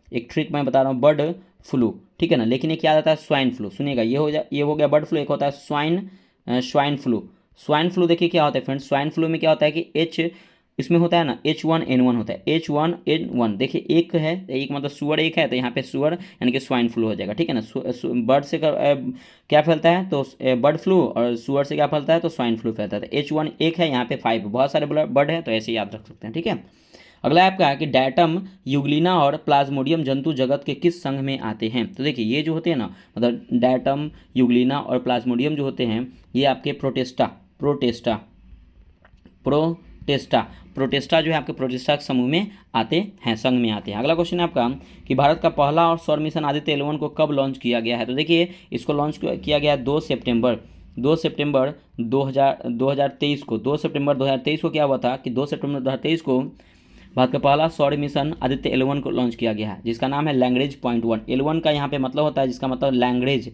एक ट्रिक मैं बता रहा हूँ, बर्ड फ्लू। ठीक है ना, लेकिन ये क्या आता है? Swine flu. सुनिएगा, ये हो गया बर्ड फ्लू, एक होता है स्वाइन फ्लू। स्वाइन फ्लू देखिए क्या होता है फ्रेंड्स, स्वाइन फ्लू में क्या होता है कि इसमें होता है ना H1N1 होता है, H1N1। देखिए, एक है, एक मतलब सुअर एक है, तो यहाँ पे सुअर यानी कि स्वाइन फ्लू हो जाएगा। ठीक है ना, बर्ड से क्या फैलता है? तो बर्ड फ्लू, और सुअर से क्या फैलता है? तो स्वाइन फ्लू फैलता है। तो H1 एक है, यहाँ पे 5 बहुत सारे बर्ड है, तो ऐसे याद रख सकते हैं। ठीक है, अगला आपका है कि डायटम, यूग्लिना और प्लाज्मोडियम जंतु जगत के किस संघ में आते हैं? तो देखिए, ये जो होते हैं ना, मतलब डायटम, यूग्लिना और प्लाज्मोडियम जो होते हैं, ये आपके प्रोटेस्टा जो है आपके प्रोटेस्टा के समूह में आते हैं, संघ में आते हैं। अगला क्वेश्चन है आपका कि भारत का पहला और सौर मिशन आदित्य 11 को कब लॉन्च किया गया है? तो देखिए, इसको लॉन्च किया गया 2 सितंबर 2023 को। 2 सितंबर 2023 को क्या हुआ था कि 2 सितंबर 2023 को भारत का पहला सौर मिशन आदित्य 11 को लॉन्च किया गया है, जिसका नाम है लैंग्रेज .1। 11 का यहाँ पे मतलब होता है, जिसका मतलब लैंग्रेज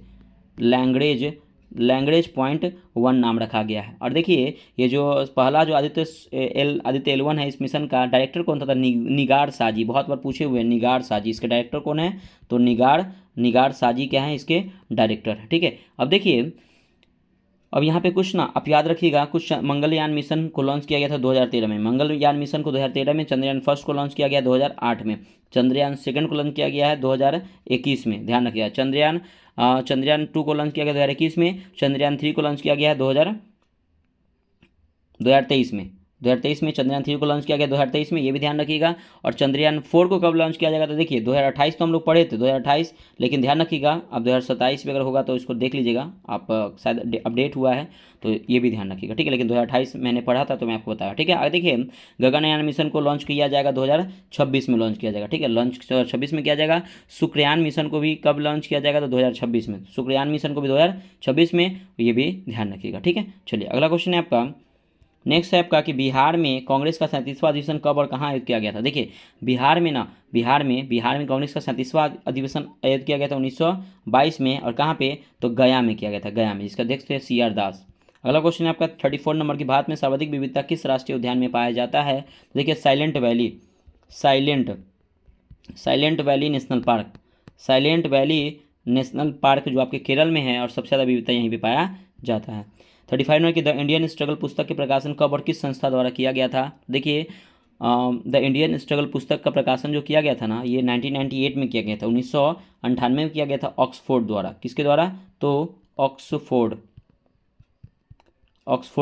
.1 नाम रखा गया है। और देखिए, ये जो पहला जो आदित्य 11 है, इस मिशन का डायरेक्टर कौन था? निगार साजी। बहुत बार पूछे हुए हैं, निगार साजी इसके डायरेक्टर कौन है? तो निगार साजी क्या है इसके डायरेक्टर? ठीक है, अब देखिए अब यहाँ पे कुछ ना आप याद रखिएगा, कुछ मंगलयान मिशन को लॉन्च किया गया था 2013 में, मंगलयान मिशन को 2013 में, चंद्रयान फर्स्ट को लॉन्च किया गया 2008 में, चंद्रयान सेकंड को लॉन्च किया गया है 2021 में, ध्यान रखिएगा। चंद्रयान 2 को लॉन्च किया गया 2021 में, चंद्रयान 3 को लॉन्च किया गया है 2023 में, 2023 में चंद्रयान 3 को लॉन्च किया गया 2023 में, ये भी ध्यान रखिएगा। और चंद्रयान 4 को कब लॉन्च किया जाएगा, तो देखिए 2028 तो हम लोग पढ़े थे 2028, लेकिन ध्यान रखिएगा अब 2027 में अगर होगा तो इसको देख लीजिएगा आप, शायद अपडेट हुआ है तो ये भी ध्यान रखिएगा, ठीक है। लेकिन 2028 मैंने पढ़ा था तो मैं आपको बताया, ठीक है। आगे देखिए गगनयान मिशन को लॉन्च किया जाएगा 2026 में लॉन्च किया जाएगा, ठीक है, लॉन्च 2026 में किया जाएगा। शुक्रयान मिशन को भी कब लॉन्च किया जाएगा, तो 2026 में, शुक्रयान मिशन को भी 2026 में, ये भी ध्यान रखिएगा, ठीक है। चलिए अगला क्वेश्चन है आपका, नेक्स्ट है आपका कि बिहार में कांग्रेस का 37वां अधिवेशन कब और कहाँ आयोजित किया गया था। देखिए बिहार में कांग्रेस का 37वां अधिवेशन आयोजित किया गया था 1922 में, और कहाँ पे, तो गया में किया गया था, गया में, जिसका देखते हैं CR दास। अगला क्वेश्चन है आपका 34 नंबर की, भारत में सर्वाधिक विविधता किस राष्ट्रीय उद्यान में पाया जाता है। तो देखिए साइलेंट वैली नेशनल पार्क जो आपके केरल में है, और सबसे ज़्यादा विविधता यहीं पे पाया जाता है। 35 नंबर की द इंडियन स्ट्रगल पुस्तक के प्रकाशन कब और किस संस्था द्वारा किया गया था। देखिए द इंडियन स्ट्रगल पुस्तक का प्रकाशन जो किया गया था ना, ये 1998 में किया गया था, 1998 में किया गया था ऑक्सफोर्ड द्वारा। किसके द्वारा, तो ऑक्सफोर्ड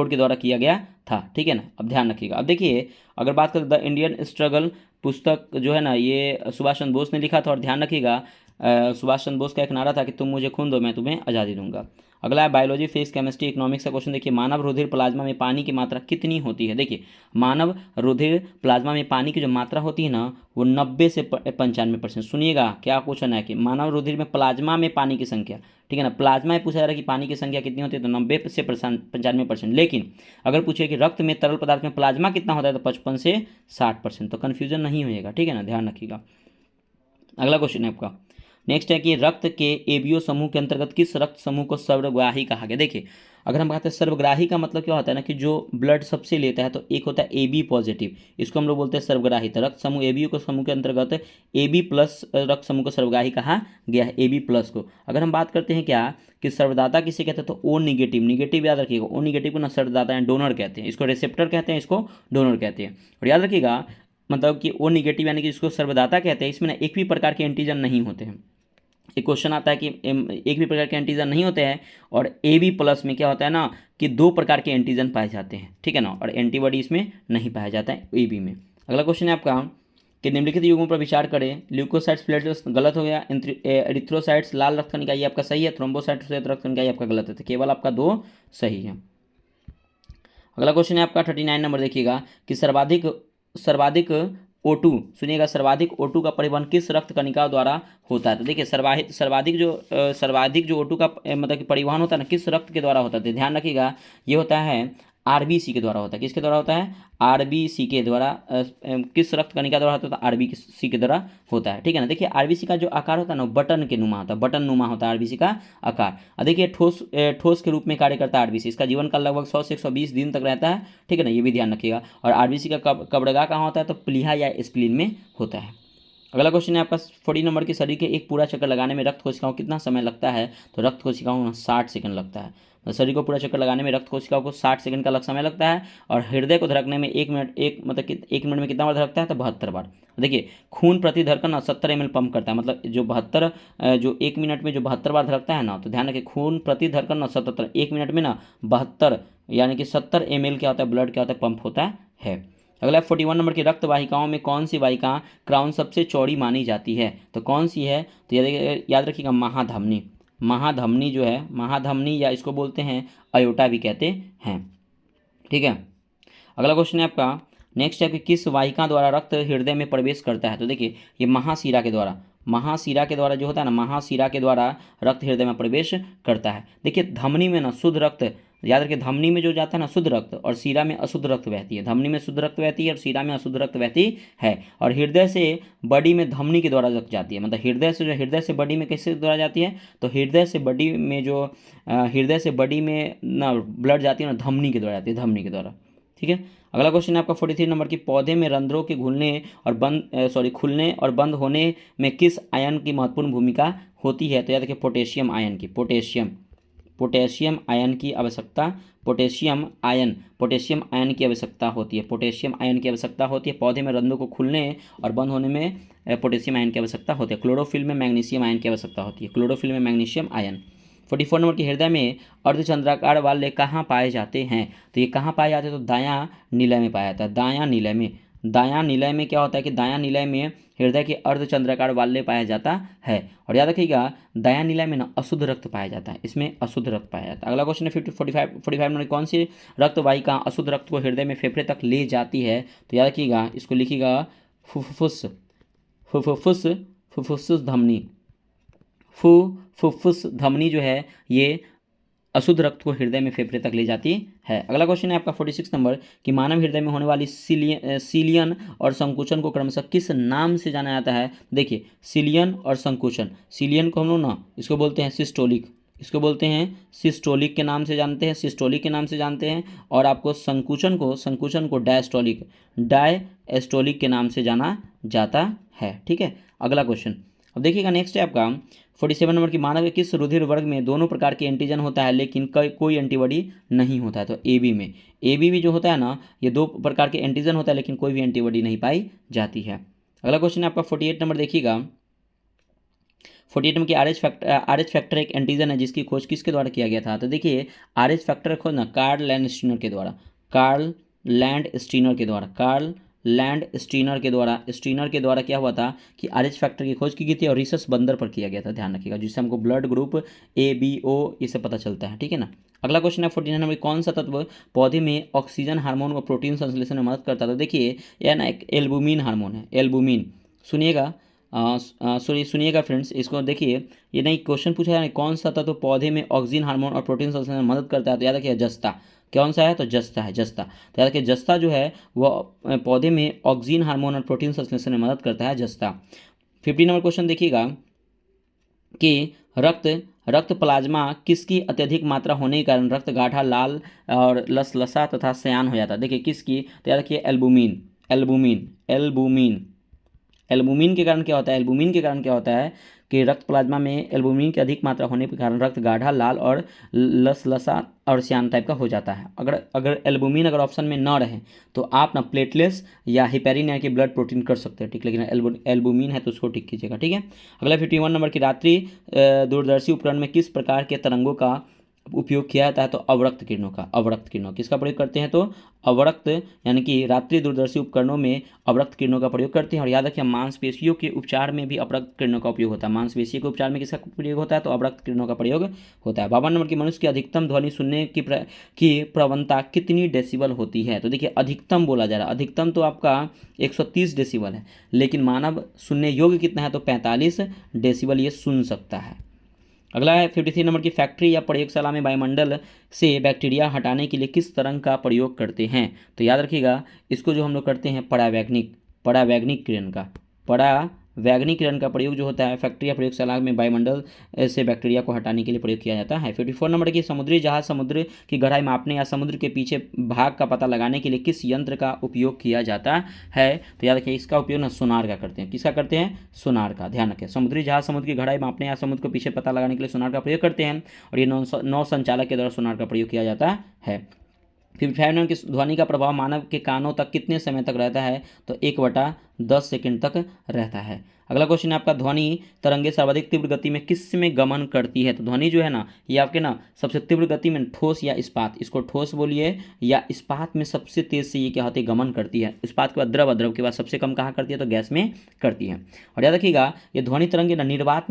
के द्वारा किया गया था, ठीक है ना। अब ध्यान रखिएगा। अब देखिए अगर बात करें द इंडियन स्ट्रगल पुस्तक जो है ना, ये सुभाष चंद्र बोस ने लिखा था, और ध्यान रखिएगा सुभाष चंद्र बोस का एक नारा था कि तुम मुझे खून दो मैं तुम्हें आज़ादी दूंगा। अगला है बायोलॉजी, फिजिक्स, केमिस्ट्री, इकोनॉमिक्स का क्वेश्चन। देखिए मानव रुधिर प्लाज्मा में पानी की मात्रा कितनी होती है। देखिए मानव रुधिर प्लाज्मा में पानी की जो मात्रा होती है ना, वो 90 से 95%। सुनिएगा क्या क्वेश्चन है कि मानव रुधिर में प्लाज्मा में पानी की संख्या, ठीक है ना, प्लाज्मा में पूछा जा रहा है कि पानी की संख्या कितनी होती है, तो 90 से 95%। लेकिन अगर पूछे कि रक्त में तरल पदार्थ में प्लाज्मा कितना होता है, तो 55 से 60%। तो कन्फ्यूजन नहीं होएगा, ठीक है ना, ध्यान रखिएगा। अगला क्वेश्चन है आपका, नेक्स्ट है कि रक्त के एबीओ समूह के अंतर्गत किस रक्त समूह को सर्वग्राही कहा गया। देखिए अगर हम कहते हैं सर्वग्राही का मतलब क्या होता है ना, कि जो ब्लड सबसे लेता है, तो एक होता है AB पॉजिटिव, इसको हम लोग बोलते हैं सर्वग्राही। तो रक्त समूह एबीओ को समूह के अंतर्गत AB प्लस रक्त समूह को सर्वग्राही कहा गया है, AB प्लस को। अगर हम बात करते हैं क्या कि सर्वदाता किसे कहते हैं, तो O निगेटिव याद रखिएगा, O निगेटिव को ना सर्वदाता या डोनर कहते हैं, इसको रिसेप्टर कहते हैं, इसको डोनर कहते हैं। और याद रखिएगा मतलब कि O निगेटिव यानी कि इसको सर्वदाता कहते हैं, इसमें ना एक भी प्रकार के एंटीजन नहीं होते हैं। एक क्वेश्चन आता है कि एक भी प्रकार के एंटीजन नहीं होते हैं, और AB प्लस में क्या होता है ना कि 2 प्रकार के एंटीजन पाए जाते हैं, ठीक है ना, और एंटीबॉडी इसमें नहीं पाया जाता है AB में। अगला क्वेश्चन है आपका कि निम्नलिखित युग्मों पर विचार करें, ल्यूकोसाइट्स प्लेटलेट्स गलत हो गया, एरिथ्रोसाइट्स लाल रक्त कणिका ये आपका सही है, थ्रोम्बोसाइट्स श्वेत रक्त कणिका ये आपका गलत है, तो केवल आपका 2 सही है। अगला क्वेश्चन है आपका 39 नंबर, देखिएगा कि सर्वाधिक O2, सुनिएगा, सर्वाधिक O2 का परिवहन किस रक्त कणिका द्वारा होता है। तो देखिए सर्वाधिक जो O2 का मतलब कि परिवहन होता है ना, किस रक्त के द्वारा होता है, तो ध्यान रखिएगा ये होता है RBC के द्वारा होता है। किसके द्वारा होता है, RBC के द्वारा। किस रक्त कणिका द्वारा होता है, तो RBC के द्वारा होता है, ठीक है ना। देखिए RBC का जो आकार होता है ना, बटन के नुमा होता है, बटन नुमा होता है RBC का आकार। देखिए ठोस के रूप में कार्य करता है RBC, इसका जीवन काल लगभग 100 से 120 दिन तक रहता है, ठीक है ना, ये भी ध्यान रखिएगा। और RBC का कब्रगाह कहाँ होता है, तो प्लीहा या स्प्लीन में होता है। अगला क्वेश्चन है आपका 40 नंबर की, शरीर के एक पूरा चक्कर लगाने में रक्त कोशिकाओं को कितना समय लगता है, तो रक्त कोशिकाओं को 60 सेकंड लगता है। तो शरीर को पूरा चक्कर लगाने में रक्त कोशिकाओं को 60 सेकंड का समय लगता है, और हृदय को धड़कने में 1 मिनट में कितना बार धड़कता है, तो 72 बार। देखिए खून प्रति धड़कन 70 ml पंप करता है, मतलब जो 1 मिनट में जो 72 बार धड़कता है ना, तो ध्यान रखिए खून प्रति धड़कन 77, 1 मिनट में ना 72 यानी कि 70 ml क्या होता है, ब्लड क्या होता है, पंप होता है। अगला 41 नंबर की, रक्त वाहिकाओं में कौन सी वाहिका क्राउन सबसे चौड़ी मानी जाती है, तो कौन सी है, तो याद रखिएगा महाधमनी जो है, महाधमनी या इसको बोलते हैं अयोटा भी कहते हैं, ठीक है। अगला क्वेश्चन है आपका नेक्स्ट है कि किस वाहिका द्वारा रक्त हृदय में प्रवेश करता है, तो देखिए ये महाशिरा के द्वारा जो होता है ना, महाशिरा के द्वारा रक्त हृदय में प्रवेश करता है। देखिए धमनी में ना शुद्ध रक्त, याद रखिए धमनी में जो जाता है ना शुद्ध रक्त, और शिरा में अशुद्ध रक्त बहती है। धमनी में शुद्ध रक्त बहती है और शिरा में अशुद्ध रक्त बहती है। और हृदय से बॉडी में धमनी के द्वारा रक्त जाती है, मतलब हृदय से बॉडी में कैसे द्वारा जाती है, तो हृदय से बॉडी में ना ब्लड जाती है ना, धमनी के द्वारा जाती है, धमनी के द्वारा, ठीक है। अगला क्वेश्चन है आपका 43 नंबर की, पौधे में रंध्रों के खुलने और बंद होने में किस आयन की महत्वपूर्ण भूमिका होती है, तो याद रखिए पोटेशियम आयन की, पोटेशियम आयन की आवश्यकता, पोटेशियम आयन की आवश्यकता होती है, पोटेशियम आयन की आवश्यकता होती है। पौधे में रंध्रों को खुलने और बंद होने में पोटेशियम आयन की आवश्यकता होती है। क्लोरोफिल में मैग्नीशियम आयन की आवश्यकता होती है, क्लोरोफिल में मैग्नीशियम आयन। 44 नंबर की हृदय में अर्धचंद्राकार वाले कहाँ पाए जाते हैं? तो ये कहाँ पाए जाते हैं? तो दायां निलय में पाया जाता है, दायां निलय में। दायां निलय में क्या होता है कि दायां निलय में हृदय के अर्धचंद्राकार वाले पाया जाता है। और याद रखिएगा दायां निलय में ना अशुद्ध रक्त पाया जाता है, इसमें अशुद्ध रक्त पाया जाता है। अगला क्वेश्चन है 45 नंबर, कौन सी रक्त वाहिका अशुद्ध रक्त को हृदय में फेफड़े तक ले जाती है? तो याद रखिएगा, इसको लिखिएगा फुफ्फुस, फुफ्फुस, फुफ्फुस धमनी। फुफ्फुस धमनी जो है ये अशुद्ध रक्त को हृदय में फेफड़े तक ले जाती है। अगला क्वेश्चन है आपका 46 नंबर कि मानव हृदय में होने वाली सीलियन और संकुचन को क्रमशः किस नाम से जाना जाता है? देखिए सीलियन और संकुचन, सीलियन को हम लोग ना इसको बोलते हैं सिस्टोलिक, इसको बोलते हैं सिस्टोलिक के नाम से जानते हैं, सिस्टोलिक के नाम से जानते हैं। और आपको संकुचन को डायस्टोलिक के नाम से जाना जाता है। ठीक है, अगला क्वेश्चन अब देखिएगा, नेक्स्ट है आपका 47 नंबर की मानव के किस रुधिर वर्ग में दोनों प्रकार के एंटीजन होता है लेकिन कोई एंटीबॉडी नहीं होता है? तो एबी में, एबी भी जो होता है ना ये दो प्रकार के एंटीजन होता है लेकिन कोई भी एंटीबॉडी नहीं पाई जाती है। अगला क्वेश्चन है आपका 48 नंबर, देखिएगा 48 नंबर की आरएच फैक्टर एक एंटीजन है जिसकी खोज किसके द्वारा किया गया था? तो देखिए आरएच फैक्टर खोज ना कार्ल लैंड स्टीनर के द्वारा, कार्ल लैंड स्टीनर के द्वारा क्या हुआ था कि आरएच फैक्टर की खोज की गई थी और रिसर्च बंदर पर किया गया था, ध्यान रखिएगा, जिससे हमको ब्लड ग्रुप ABO इसे पता चलता है। ठीक है ना। अगला क्वेश्चन है 49 नंबर, कौन सा तत्व पौधे में ऑक्सीजन हार्मोन व प्रोटीन संश्लेषण में मदद करता है? तो देखिए यह ना एक एल्बुमिन हार्मोन है, एल्बुमिन। सुनिएगा सुनिएगा फ्रेंड्स, इसको देखिए, ये नहीं क्वेश्चन पूछा है कौन सा तत्व पौधे में ऑक्सीजन हार्मोन और प्रोटीन संश्लेषण में मदद करता है? तो याद रखिए जस्ता। कौन सा है? तो जस्ता है, जस्ता। तो याद रखिए जस्ता जो है वह पौधे में ऑक्सीजन हार्मोन और प्रोटीन संश्लेषण में मदद करता है, जस्ता। 50 नंबर क्वेश्चन देखिएगा कि रक्त प्लाज्मा किसकी अत्यधिक मात्रा होने के कारण रक्त गाढ़ा, लाल और लसलसा तथा सयान हो जाता है? देखिए किसकी? तो याद रखिए एल्बुमिन, एल्बुमिन, एल्बुमिन। एल्बुमिन के कारण क्या होता है? एल्बुमिन के कारण क्या होता है कि रक्त प्लाज्मा में एल्बुमिन की अधिक मात्रा होने के कारण रक्त गाढ़ा, लाल और लसलसा और श्यान टाइप का हो जाता है। अगर एल्बुमिन अगर ऑप्शन में ना रहे तो आप ना प्लेटलेट्स या हिपेरिन यानी कि ब्लड प्रोटीन कर सकते हैं, ठीक, लेकिन एल्बुमिन है तो उसको टिक कीजिएगा। ठीक है, अगला 51 नंबर की रात्रि दूरदर्शी उपकरण में किस प्रकार के तरंगों का उपयोग किया जाता है? तो अवरक्त किरणों का, अवरक्त किरणों किसका प्रयोग करते हैं? तो अवरक्त यानी कि रात्रि दूरदर्शी उपकरणों में अवरक्त किरणों का प्रयोग करते हैं। और याद रखिए मांसपेशियों के उपचार में भी अवरक्त किरणों का उपयोग होता है, मांसपेशियों के उपचार में किसका प्रयोग होता है? तो अवरक्त किरणों का प्रयोग होता है। 52 नंबर की मनुष्य की अधिकतम ध्वनि सुनने की प्रवणता कितनी डेसिबल होती है? तो देखिए अधिकतम बोला जा रहा है, अधिकतम तो आपका 130 डेसिबल है, लेकिन मानव सुनने योग्य कितना है? तो 45 डेसिबल ये सुन सकता है। अगला है 53 नंबर की फैक्ट्री या प्रयोगशाला में वायुमंडल से बैक्टीरिया हटाने के लिए किस तरंग का प्रयोग करते हैं? तो याद रखिएगा इसको जो हम लोग करते हैं परावैज्ञानिक किरण का प्रयोग जो होता है फैक्ट्री या प्रयोगशाला में वायुमंडल से बैक्टीरिया को हटाने के लिए प्रयोग किया जाता है। 54 नंबर की समुद्री जहाज समुद्र की गहराई मापने या समुद्र के पीछे भाग का पता लगाने के लिए किस यंत्र का उपयोग किया जाता है? तो याद रखिए इसका उपयोग ना सोनार का करते हैं। किसका करते हैं? सोनार का। ध्यान रखें समुद्री जहाज समुद्र की गहराई मापने या समुद्र के पीछे पता लगाने के लिए सोनार का प्रयोग करते हैं और ये नौ संचालक के द्वारा सोनार का प्रयोग किया जाता है। 55 नंबर की ध्वनि का प्रभाव मानव के कानों तक कितने समय तक रहता है? तो 1/10 सेकंड तक रहता है। अगला क्वेश्चन है आपका ध्वनि तरंगे सर्वाधिक तीव्र गति में किस में गमन करती है? तो ध्वनि जो है ना ये आपके ना सबसे तीव्र गति में ठोस या इस्पात, इसको ठोस बोलिए या इस्पात में सबसे तेज से ये क्या होती है? गमन करती है। इस्पात के बाद द्रव, द्रव के बाद सबसे कम कहाँ करती है? तो गैस में करती है। और याद रखिएगा ये ध्वनि तरंगे ना निर्वात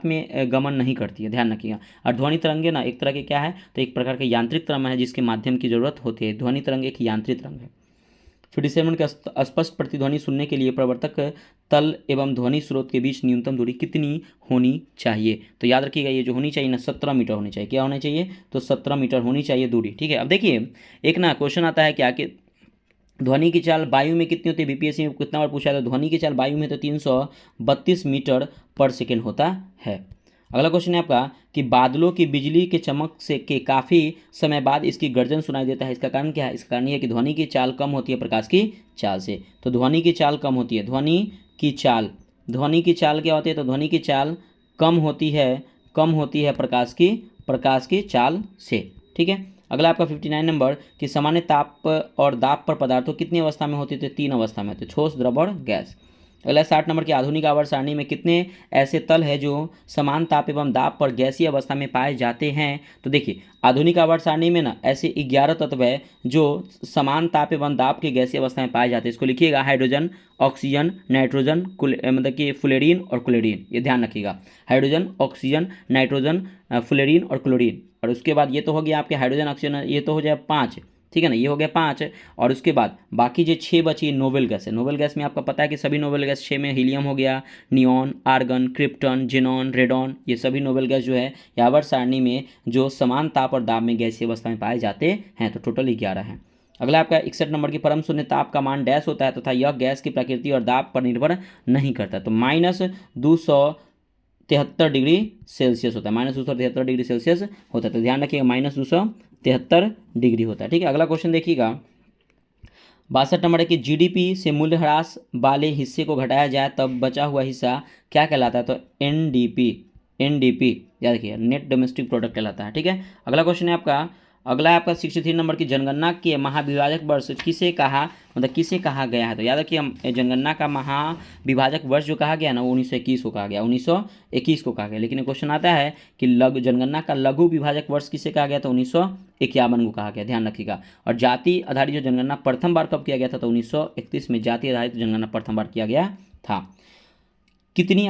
में गमन नहीं करती है, ध्यान रखिएगा। और ध्वनि तरंगे ना एक तरह के क्या है? तो एक प्रकार के यांत्रिक तरंग है जिसके माध्यम की जरूरत होती है। ध्वनि तरंग एक यांत्रिक तरंग है। 57 के स्पष्ट प्रतिध्वनि सुनने के लिए प्रवर्तक तल एवं ध्वनि स्रोत के बीच न्यूनतम दूरी कितनी होनी चाहिए? तो याद रखिएगा ये जो होनी चाहिए ना 17 मीटर होनी चाहिए। क्या होना चाहिए? तो 17 मीटर होनी चाहिए दूरी। ठीक है, अब देखिए एक ना क्वेश्चन आता है क्या कि ध्वनि की चाल वायु में कितनी होती है? बीपीएससी में कितना बार पूछा है? तो ध्वनि की चाल वायु में तो 332 मीटर पर सेकेंड होता है। अगला क्वेश्चन है आपका कि बादलों की बिजली के चमक से के काफ़ी समय बाद इसकी गर्जन सुनाई देता है, इसका कारण क्या है? इसका कारण ये है कि ध्वनि की चाल कम होती है प्रकाश की चाल से। तो ध्वनि की चाल कम होती है, ध्वनि की चाल क्या होती है? तो ध्वनि की चाल कम होती है प्रकाश की प्रकाश की चाल से। ठीक है, अगला आपका 59 नंबर कि सामान्य ताप और दाब पर पदार्थों कितनी अवस्था में होती थे? 3 अवस्था में होते, ठोस, द्रव और गैस। अगला 60 नंबर की आधुनिक आवर्त सारणी में कितने ऐसे तल हैं जो समान ताप एवं दाब पर गैसीय अवस्था में पाए जाते हैं? तो देखिए आधुनिक आवर्त सारणी में ना ऐसे 11 तत्व है जो समान ताप एवं दाब के गैसीय अवस्था में पाए जाते हैं। इसको लिखिएगा, हाइड्रोजन, ऑक्सीजन, नाइट्रोजन, मतलब कि फ्लोरीन और क्लोरीन, ये ध्यान रखिएगा। हाइड्रोजन, ऑक्सीजन, नाइट्रोजन, फ्लोरीन और क्लोरीन। और उसके बाद ये तो हो गया आपके हाइड्रोजन, ऑक्सीजन, ये तो हो जाए 5, ठीक है ना, ये हो गया 5। और उसके बाद बाकी जो 6 बची नोबेल गैस है। नोबेल गैस में आपका पता है कि सभी नोबेल गैस 6 में हीलियम हो गया, neon, argon, krypton, xenon, radon, ये सभी नोबेल गैस जो है आवर्त सारणी में जो समान ताप और दाब में गैसीय अवस्था में पाए जाते हैं। तो टोटल 11 हैं। अगला आपका 61 नंबर की परम शून्य ताप का मान डैश होता है तथा यह गैस की प्रकृति और दाब पर निर्भर नहीं करता। तो -273 डिग्री सेल्सियस होता है, -273 डिग्री सेल्सियस होता है। तो ध्यान रखिएगा, -273 डिग्री होता है। ठीक है, अगला क्वेश्चन देखिएगा 62 नंबर है कि जीडीपी से मूल्य ह्रास वाले हिस्से को घटाया जाए तब बचा हुआ हिस्सा क्या कहलाता है? तो एनडीपी याद रखिए, नेट डोमेस्टिक प्रोडक्ट कहलाता है। ठीक है, अगला है आपका 63 नंबर की जनगणना के महाविभाजक वर्ष किसे कहा, मतलब किसे कहा गया है? तो याद रखिए जनगणना का महाविभाजक वर्ष जो कहा गया ना वो 1921 को कहा गया, 1921 को कहा गया। लेकिन क्वेश्चन आता है कि जनगणना का लघु विभाजक वर्ष किसे कहा गया? तो 1951 को कहा गया, ध्यान रखिएगा। और जाति आधारित जो जनगणना प्रथम बार कब किया गया था? तो 1931 में जाति आधारित जनगणना प्रथम बार किया गया था। कितनी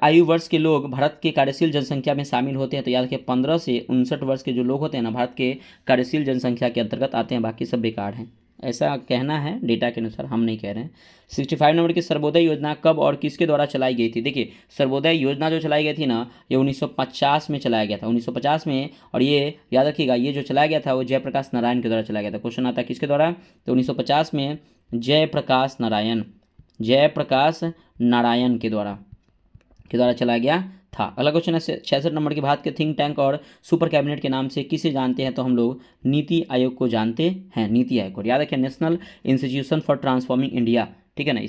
आयु वर्ष के लोग भारत के कार्यशील जनसंख्या में शामिल होते हैं? तो याद रखिए 15 से 59 वर्ष के जो लोग होते हैं ना भारत के कार्यशील जनसंख्या के अंतर्गत आते हैं, बाकी सब बेकार हैं, ऐसा कहना है डेटा के अनुसार, हम नहीं कह रहे हैं। 65 नंबर की सर्वोदय योजना कब और किसके द्वारा चलाई गई थी? देखिए सर्वोदय योजना जो चलाई गई थी ना ये 1950 में चलाया गया था, 1950 में। और ये याद रखिएगा ये जो चलाया गया था वो जयप्रकाश नारायण के द्वारा चलाया गया था। क्वेश्चन आता है किसके द्वारा? तो 1950 में जयप्रकाश नारायण के द्वारा चलाया गया था। अगला क्वेश्चन है 66 नंबर की भारत के थिंक टैंक और सुपर कैबिनेट के नाम से किसे जानते हैं? तो हम लोग नीति आयोग को जानते हैं, नीति आयोग। और याद रखिए national institution for transforming India, ठीक है ना,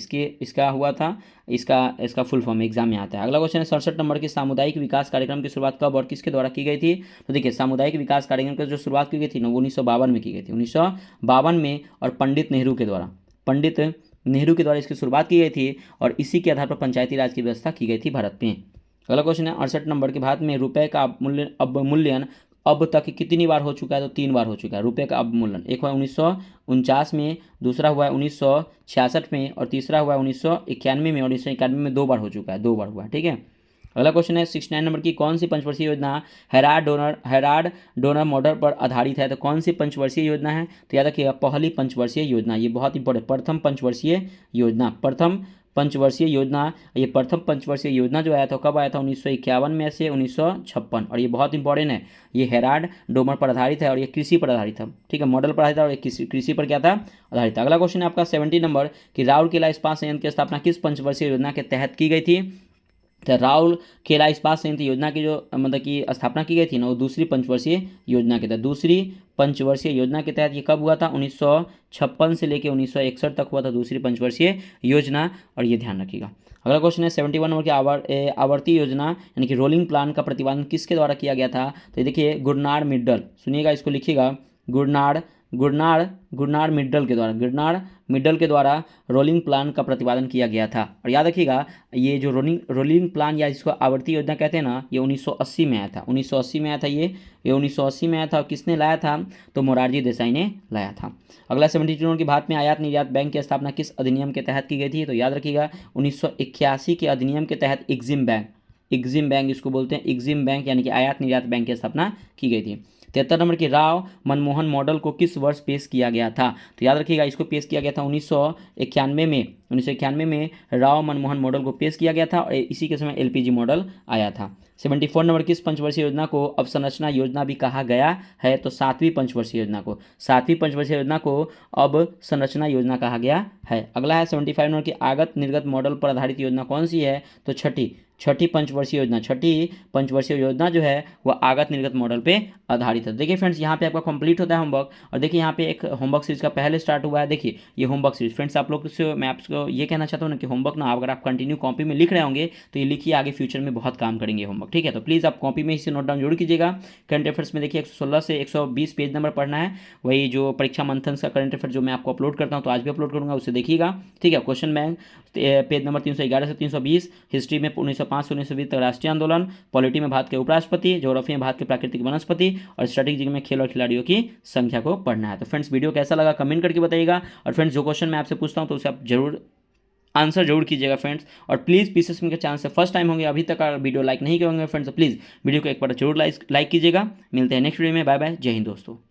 इसका हुआ था, इसका फुल फॉर्म एग्जाम में आता है। अगला क्वेश्चन है 67 नंबर की सामुदायिक विकास कार्यक्रम की शुरुआत कब और किसके द्वारा की गई थी? तो देखिए सामुदायिक विकास कार्यक्रम की जो शुरुआत की गई थी ना वो 1952 में की गई थी, 1952 में, और पंडित नेहरू के द्वारा इसकी शुरुआत की गई थी। और इसी के आधार पर पंचायती राज की व्यवस्था की गई थी भारत में। अगला क्वेश्चन है 68 नंबर के भारत में रुपए का अवमूल्यन अब तक कितनी बार हो चुका है? तो 3 बार हो चुका है रुपए का अवमूल्यन। एक हुआ 1949 में, दूसरा हुआ है 1966 में, और तीसरा हुआ है 1991 में। और 1991 में 2 बार हो चुका है, 2 बार हुआ है। ठीक है, अगला क्वेश्चन है 69 नंबर की कौन सी पंचवर्षीय योजना हेराड डोनर मॉडल पर आधारित है? तो कौन सी पंचवर्षीय योजना है? तो याद रखिएगा पहली पंचवर्षीय योजना, ये बहुत इंपॉर्टेंट, प्रथम पंचवर्षीय योजना जो आया था कब आया था? 1951 में से 1956। और ये बहुत इंपॉर्टेंट है, ये हेराड डोमर पर आधारित है और ये कृषि पर आधारित था। ठीक है, मॉडल पर आधारित है और ये कृषि पर क्या था? आधारित था। अगला क्वेश्चन है आपका 70 नंबर कि राउरकेला इस्पात संयंत्र की स्थापना किस पंचवर्षीय योजना के तहत की गई थी? तो राउरकेला इस्पात संयंत्र योजना की जो मतलब कि स्थापना की गई थी ना वो दूसरी पंचवर्षीय योजना के तहत ये कब हुआ था? 1956 से लेकर 1961 तक हुआ था दूसरी पंचवर्षीय योजना, और ये ध्यान रखिएगा। अगला क्वेश्चन है 71 नंबर की आवर्ती योजना यानी कि रोलिंग प्लान का प्रतिपादन किसके द्वारा किया गया था? तो देखिए गुरनार मिड्डल, सुनिएगा, इसको लिखिएगा, गुरनार मिड्डल के द्वारा रोलिंग प्लान का प्रतिपादन किया गया था। और याद रखिएगा ये जो रोलिंग प्लान या इसको आवर्ती योजना कहते हैं ना ये 1980 में आया था, 1980 में आया था ये 1980 में आया था। और किसने लाया था? तो मोरारजी देसाई ने लाया था। अगला 72 नंबर की भारत में आयात निर्यात बैंक की स्थापना किस अधिनियम के तहत की गई थी? तो याद रखिएगा 1981 के अधिनियम के तहत एग्जिम बैंक इसको बोलते हैं, एग्जिम बैंक यानी कि आयात निर्यात बैंक की स्थापना की गई थी। 73 नंबर की राव मनमोहन मॉडल को किस वर्ष पेश किया गया था? तो याद रखिएगा इसको पेश किया गया था 1991 में राव मनमोहन मॉडल को पेश किया गया था और इसी के समय एलपीजी मॉडल आया था। 74 नंबर किस पंचवर्षीय योजना को अवसंरचना योजना भी कहा गया है? तो सातवीं पंचवर्षीय योजना को अवसंरचना योजना कहा गया है। अगला है 75 नंबर की आगत निर्गत मॉडल पर आधारित योजना कौन सी है? तो छठी छठी पंचवर्षीय योजना जो है वह आगत निर्गत मॉडल पे आधारित है। देखिए फ्रेंड्स, यहाँ पे आपका कंप्लीट होता है होमवर्क। और देखिए यहाँ पे एक होमवर्क सीरीज का पहले स्टार्ट हुआ है। देखिए ये होमवर्क सीरीज फ्रेंड्स, आप लोग से मैं आपको ये कहना चाहता हूँ ना कि होमवर्क ना अगर आप कंटिन्यू कॉपी में लिख रहे होंगे तो ये लिखिए, आगे फ्यूचर में बहुत काम करेंगे होमवर्क, ठीक है। तो प्लीज़ आप कॉपी में इसे नोट डाउन जरूर कीजिएगा। करंट अफेयर्स में देखिए 116 से 120 पेज नंबर पढ़ना है। वही जो परीक्षा मंथन का करंट अफेयर जो मैं आपको अपलोड करता हूँ, तो आज भी अपलोड करूँगा, उसे देखिएगा, ठीक है। क्वेश्चन बैंक पेज नंबर 311 से 320, हिस्ट्री में 1905 से 1920 तक राष्ट्रीय आंदोलन, पॉलिटी में भारत के उपराष्ट्रपति, ज्योग्राफी में भारत के प्राकृतिक वनस्पति, और स्ट्रेटेजी में खेल और खिलाड़ियों की संख्या को पढ़ना है। तो फ्रेंड्स, वीडियो कैसा लगा कमेंट करके बताइएगा। और फ्रेंड्स, जो क्वेश्चन मैं आपसे पूछता हूँ तो उसे आप जरूर आंसर जरूर कीजिएगा फ्रेंड्स। और प्लीज़ पीसीएस के चैनल से फर्स्ट टाइम होंगे, अभी तक अगर वीडियो लाइक नहीं किए होंगे फ्रेंड्स, तो प्लीज़ वीडियो को एक बार जरूर लाइक कीजिएगा। मिलते हैं नेक्स्ट वीडियो में। बाय बाय, जय हिंद दोस्तों।